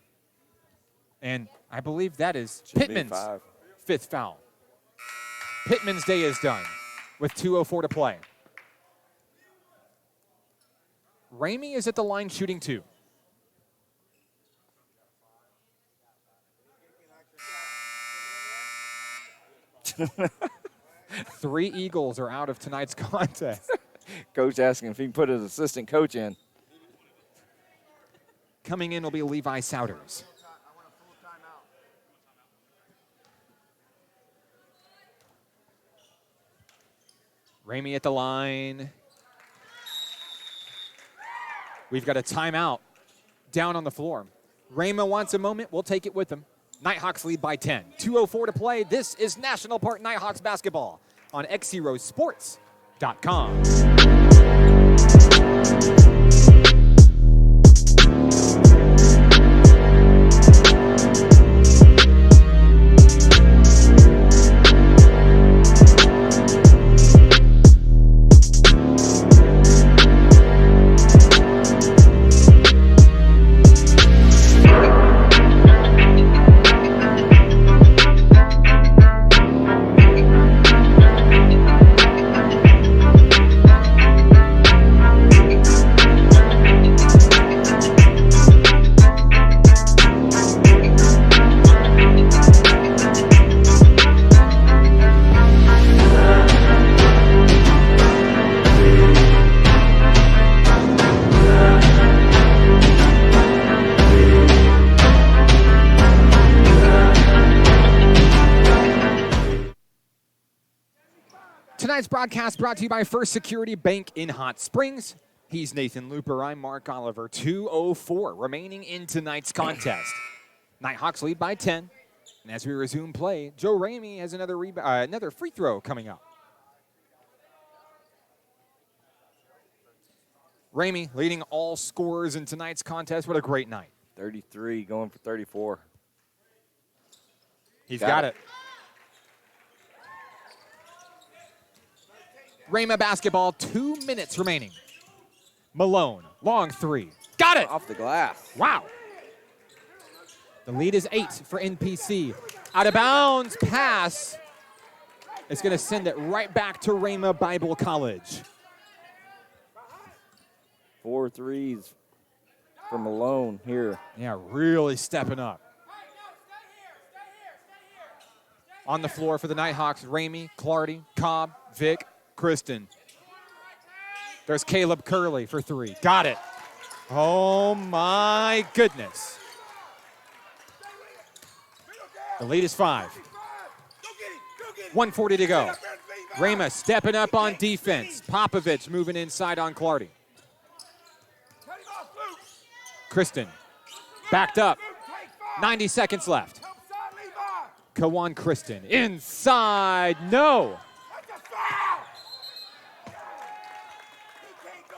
And I believe that is Pittman's 5th foul. Pittman's day is done with 2:04 to play. Ramey is at the line shooting 2. Three Eagles are out of tonight's contest. Coach asking if he can put his assistant coach in. Coming in will be Levi Souders. Ramey at the line. We've got a timeout down on the floor. Rhema wants a moment. We'll take it with him. Nighthawks lead by 10. 2:04 to play. This is National Park Nighthawks basketball on XZeroSports.com. Tonight's broadcast brought to you by First Security Bank in Hot Springs. He's Nathan Looper. I'm Mark Oliver. 2:04 remaining in tonight's contest. Nighthawks lead by 10. And as we resume play, Joe Ramey has another free throw coming up. Ramey leading all scorers in tonight's contest. What a great night. 33 going for 34. He's got it. Rhema basketball, 2 minutes remaining. Malone, long three. Got it! Off the glass. Wow. The lead is 8 for NPC. Out of bounds pass. It's going to send it right back to Rhema Bible College. 4 threes from Malone here. Yeah, really stepping up. On the floor for the Nighthawks, Ramey, Clardy, Cobb, Vic, Kristen. There's Caleb Curley for 3. Got it. Oh, my goodness. The lead is 5. 1:40 to go. Rhema stepping up on defense. Popovich moving inside on Clardy. Kristen backed up. 90 seconds left. Kawan Kristen inside. No.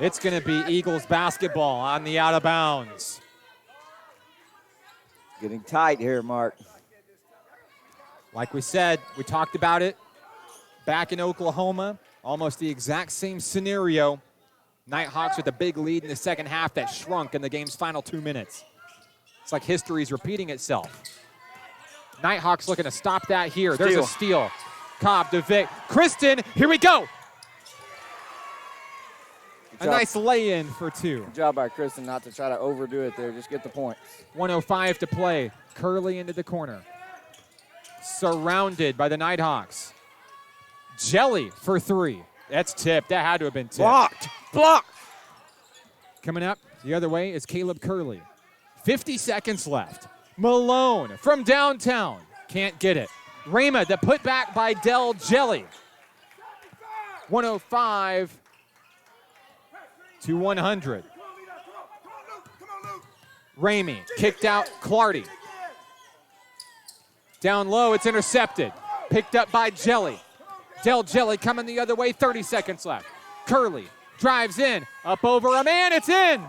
It's going to be Eagles basketball on the out of bounds. Getting tight here, Mark. Like we said, we talked about it back in Oklahoma. Almost the exact same scenario. Nighthawks with a big lead in the second half that shrunk in the game's final 2 minutes. It's like history's repeating itself. Nighthawks looking to stop that here. There's a steal. Cobb to Vic. Kristen, here we go. A nice lay-in for 2. Good job by Kristen not to try to overdo it there. Just get the points. 1:05 to play. Curley into the corner. Surrounded by the Nighthawks. Jelly for 3. That's tipped. That had to have been tipped. Blocked. Coming up the other way is Caleb Curley. 50 seconds left. Malone from downtown. Can't get it. Rhema, the putback by Del Jelly. 105 to 100. Ramey kicked out Clardy. Down low, it's intercepted. Picked up by Jelly. Del Jelly coming the other way, 30 seconds left. Curley drives in, up over a man, it's in.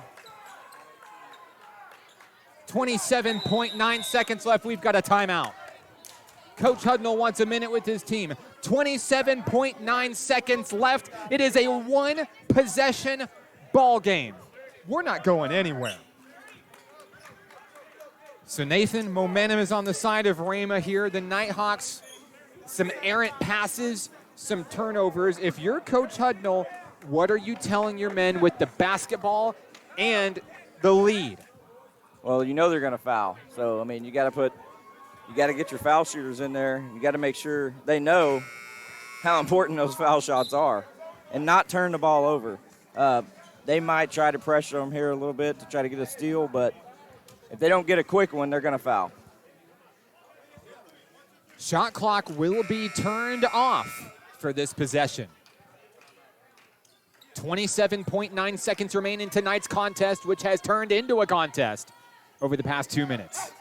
27.9 seconds left, we've got a timeout. Coach Hudnall wants a minute with his team. 27.9 seconds left. It is a one-possession ball game. We're not going anywhere. So Nathan, momentum is on the side of Rhema here. The Nighthawks, some errant passes, some turnovers. If you're Coach Hudnall, what are you telling your men with the basketball and the lead? Well, you know they're going to foul. So, I mean, you got to get your foul shooters in there. You got to make sure they know how important those foul shots are and not turn the ball over. They might try to pressure them here a little bit to try to get a steal, but if they don't get a quick one, they're going to foul. Shot clock will be turned off for this possession. 27.9 seconds remain in tonight's contest, which has turned into a contest over the past 2 minutes.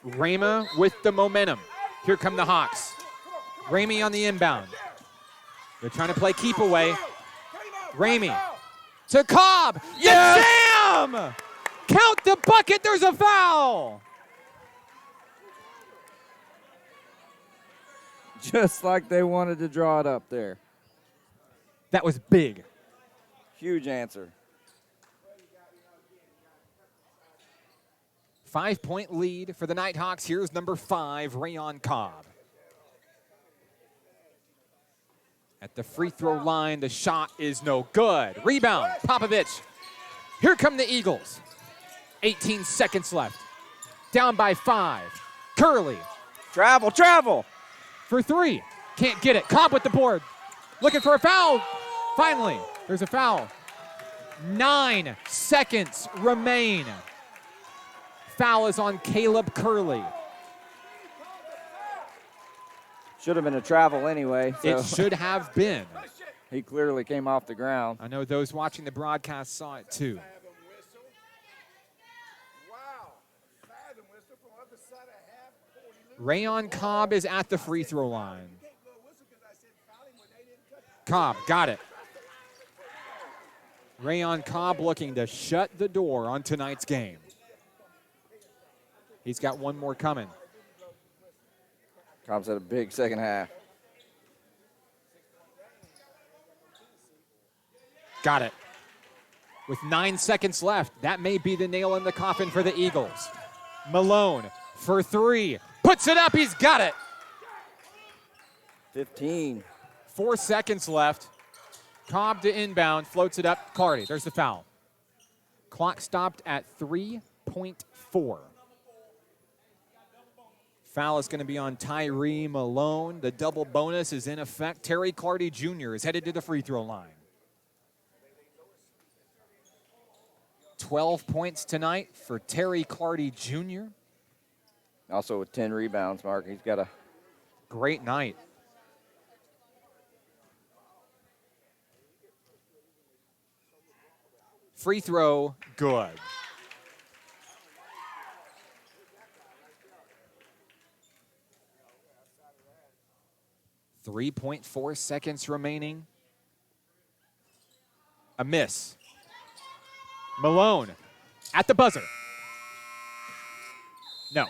Rhema with the momentum. Here come the Hawks. Ramey on the inbound. They're trying to play keep away. Ramey to Cobb. Yes! Jam! Count the bucket. There's a foul. Just like they wanted to draw it up there. That was big. Huge answer. 5-point lead for the Nighthawks. Here's number 5, Rayon Cobb. At the free throw line, the shot is no good. Rebound, Popovich. Here come the Eagles. 18 seconds left. Down by 5. Curley. Travel. For 3. Can't get it. Cobb with the board. Looking for a foul. Finally, there's a foul. 9 seconds remain. Foul is on Caleb Curley. Should have been a travel anyway. So It should have been. he clearly came off the ground. I know those watching the broadcast saw it too. Wow. Fathom whistle from other side of half court. Rayon Cobb is at the free throw line. Cobb got it. Rayon Cobb looking to shut the door on tonight's game. He's got one more coming. Cobb's had a big second half. Got it. With 9 seconds left, that may be the nail in the coffin for the Eagles. Malone for 3. Puts it up. He's got it. 15. 4 seconds left. Cobb to inbound. Floats it up. Clardy. There's the foul. Clock stopped at 3.4. Foul is going to be on Tyree Malone. The double bonus is in effect. Terry Clardy Jr. is headed to the free throw line. 12 points tonight for Terry Clardy Jr. Also with 10 rebounds, Mark. He's got a Great night. Free throw, good. .4 seconds remaining. A miss. Malone at the buzzer. No.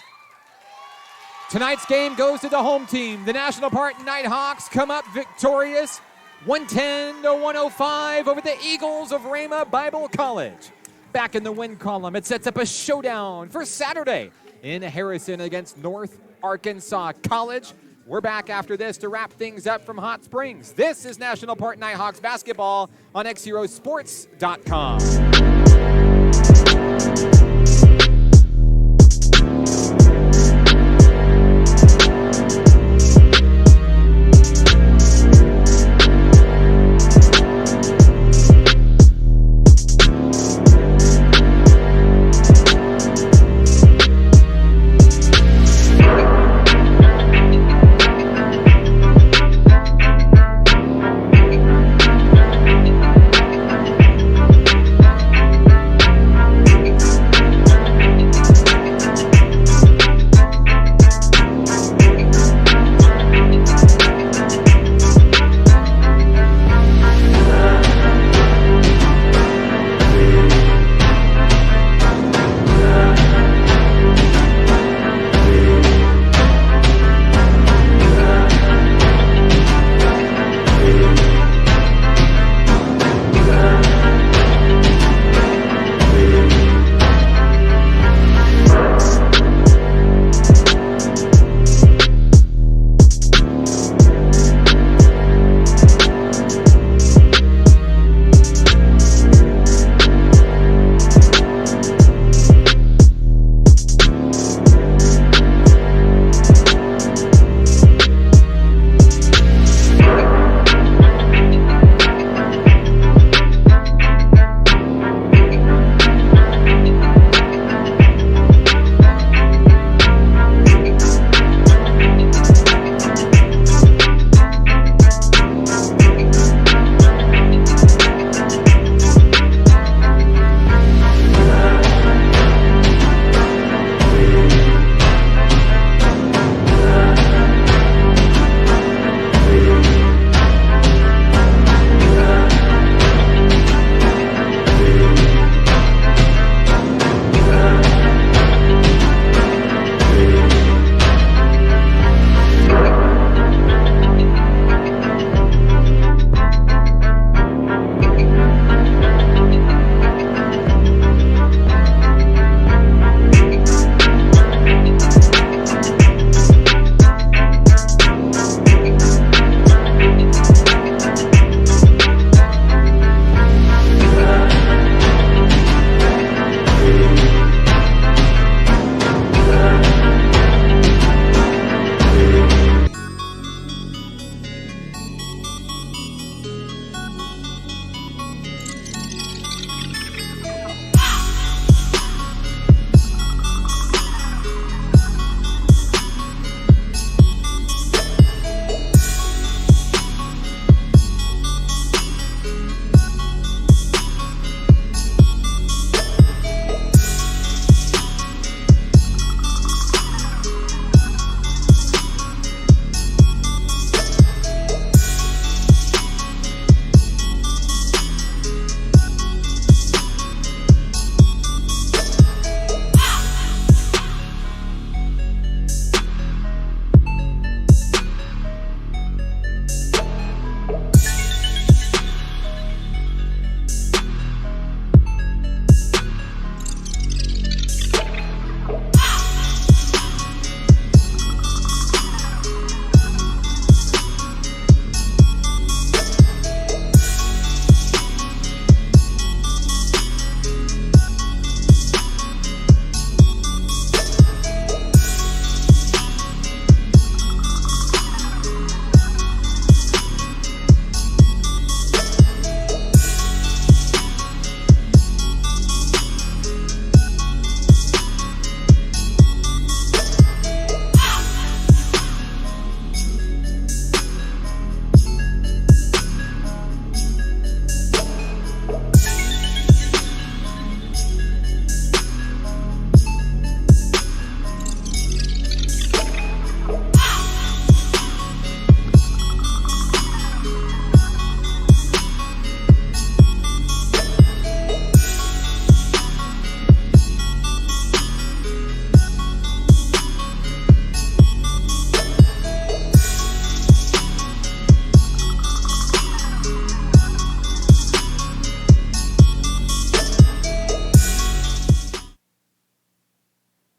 Tonight's game goes to the home team. The National Park Nighthawks come up victorious 110-105 over the Eagles of Rhema Bible College. Back in the win column, it sets up a showdown for Saturday in Harrison against North Arkansas College. We're back after this to wrap things up from Hot Springs. This is National Park Nighthawks basketball on XZeroSports.com.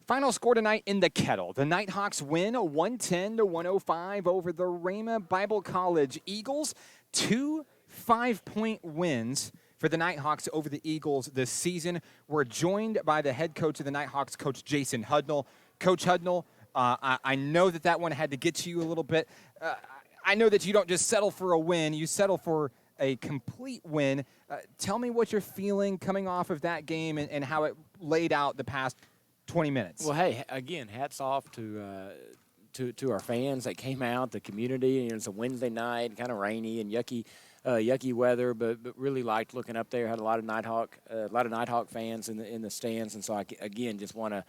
Final score tonight in the Kettle. The Nighthawks win 110-105 over the Rhema Bible College Eagles. 2 5-point wins for the Nighthawks over the Eagles this season. We're joined by the head coach of the Nighthawks, Coach Jason Hudnall. Coach Hudnall, I know that one had to get to you a little bit. I know that you don't just settle for a win. You settle for a complete win. Tell me what you're feeling coming off of that game and how it laid out the past 20 minutes. Well, hey, again, hats off to our fans that came out, the community. It's a Wednesday night, kind of rainy and yucky weather, but really liked looking up there. Had a lot of Nighthawk fans in the stands, and so I again just want to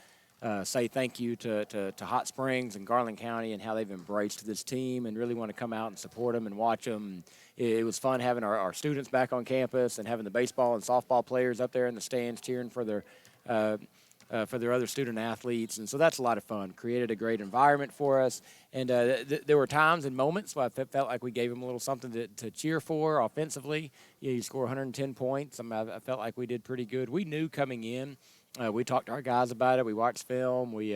say thank you to Hot Springs and Garland County and how they've embraced this team, and really want to come out and support them and watch them. It was fun having our students back on campus and having the baseball and softball players up there in the stands cheering for their other student athletes, and so that's a lot of fun. Created a great environment for us, and there were times and moments where I felt like we gave them a little something to cheer for offensively. You score 110 points. I felt like we did pretty good. We knew coming in. We talked to our guys about it. We watched film. We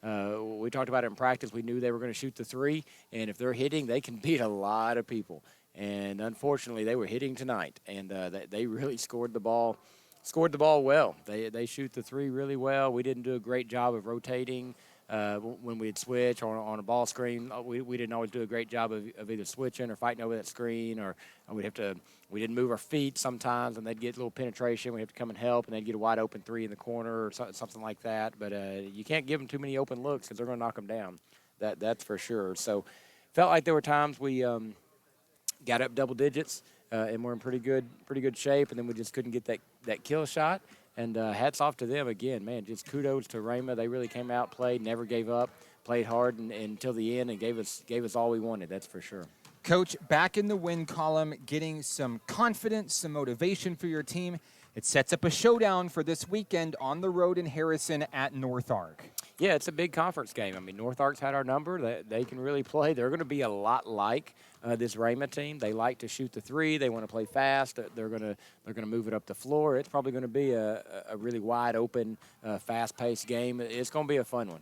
talked about it in practice. We knew they were going to shoot the three, and if they're hitting, they can beat a lot of people. And unfortunately, they were hitting tonight, and they really scored the ball well. They shoot the three really well. We didn't do a great job of rotating when we'd switch on a ball screen. We didn't always do a great job of either switching or fighting over that screen, or we didn't move our feet sometimes, and they'd get a little penetration. We'd have to come and help, and they'd get a wide open three in the corner or something like that. But you can't give them too many open looks because they're going to knock them down. That's for sure. So felt like there were times we got up double digits. And we're in pretty good shape, and then we just couldn't get that kill shot. And hats off to them again, man. Just kudos to Rhema. They really came out, played, never gave up, played hard and until the end, and gave us all we wanted. That's for sure. Coach, back in the win column, getting some confidence, some motivation for your team. It sets up a showdown for this weekend on the road in Harrison at North Ark. Yeah, it's a big conference game. I mean, North Ark's had our number. They can really play. They're going to be a lot like this Rhema team. They like to shoot the three. They want to play fast. They're going to move it up the floor. It's probably going to be a really wide open, fast-paced game. It's going to be a fun one.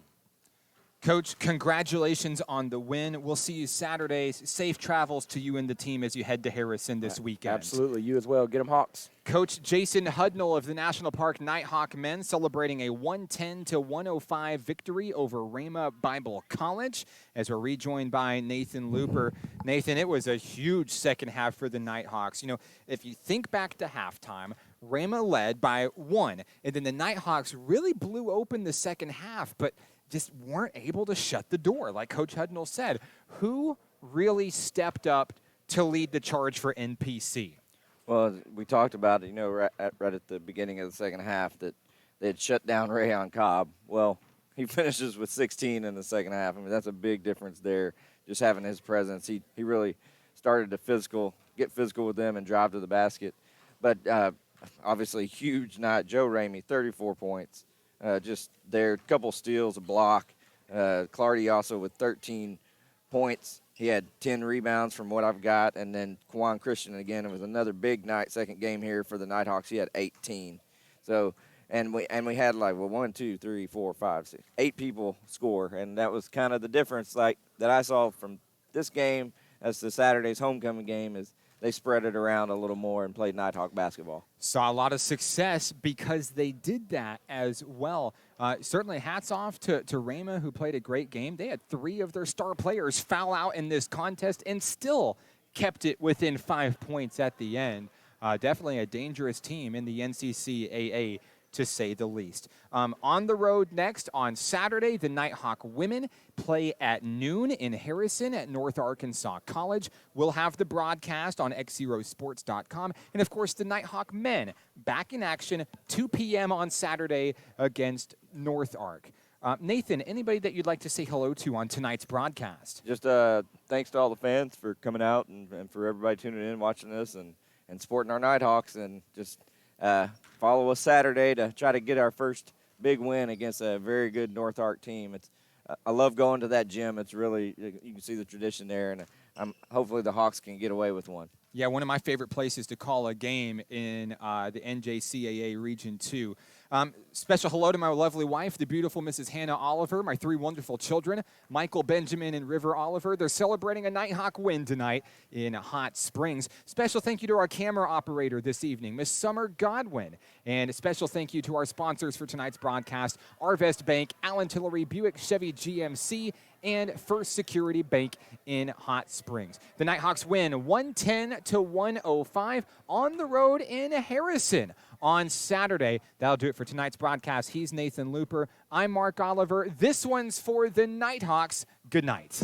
Coach, congratulations on the win. We'll see you Saturday. Safe travels to you and the team as you head to Harrison this weekend. Absolutely. You as well. Get them Hawks. Coach Jason Hudnall of the National Park Nighthawk men celebrating a 110-105 victory over Rhema Bible College as we're rejoined by Nathan Looper. Nathan, it was a huge second half for the Nighthawks. You know, if you think back to halftime, Rhema led by 1, and then the Nighthawks really blew open the second half, but just weren't able to shut the door, like Coach Hudnall said. Who really stepped up to lead the charge for NPC? Well, we talked about it, right at the beginning of the second half that they had shut down Rayon Cobb. Well, he finishes with 16 in the second half. I mean, that's a big difference there, just having his presence. He really started to get physical with them and drive to the basket. But obviously, huge night. Joe Ramey, 34 points. Just there, a couple steals, a block. Clardy also with 13 points. He had 10 rebounds from what I've got. And then Quan Christian, again, it was another big night, second game here for the Nighthawks. He had 18. So, and we had 1, 2, 3, 4, 5, 6, 8 people score. And that was kind of the difference that I saw from this game as the Saturday's homecoming game is they spread it around a little more and played Nighthawk basketball. Saw a lot of success because they did that as well. Certainly hats off to Rhema, who played a great game. They had 3 of their star players foul out in this contest and still kept it within 5 points at the end. Definitely a dangerous team in the NCCAA, to say the least. On the road next on Saturday, the Nighthawk women play at noon in Harrison at North Arkansas College. We'll have the broadcast on XZeroSports.com. And, of course, the Nighthawk men back in action 2 p.m. on Saturday against North Ark. Nathan, anybody that you'd like to say hello to on tonight's broadcast? Just thanks to all the fans for coming out and for everybody tuning in, watching this, and supporting our Nighthawks, and just follow us Saturday to try to get our first big win against a very good North Ark team. I love going to that gym. It's really, you can see the tradition there, and hopefully the Hawks can get away with one. Yeah, one of my favorite places to call a game in the NJCAA Region 2. Special hello to my lovely wife, the beautiful Mrs. Hannah Oliver, my 3 wonderful children, Michael, Benjamin, and River Oliver. They're celebrating a Nighthawk win tonight in Hot Springs. Special thank you to our camera operator this evening, Miss Summer Godwin. And a special thank you to our sponsors for tonight's broadcast, Arvest Bank, Allen Tillery, Buick Chevy GMC, and First Security Bank in Hot Springs. The Nighthawks win 110-105 on the road in Harrison on Saturday. That'll do it for tonight's broadcast. He's Nathan Looper. I'm Mark Oliver. This one's for the Nighthawks. Good night.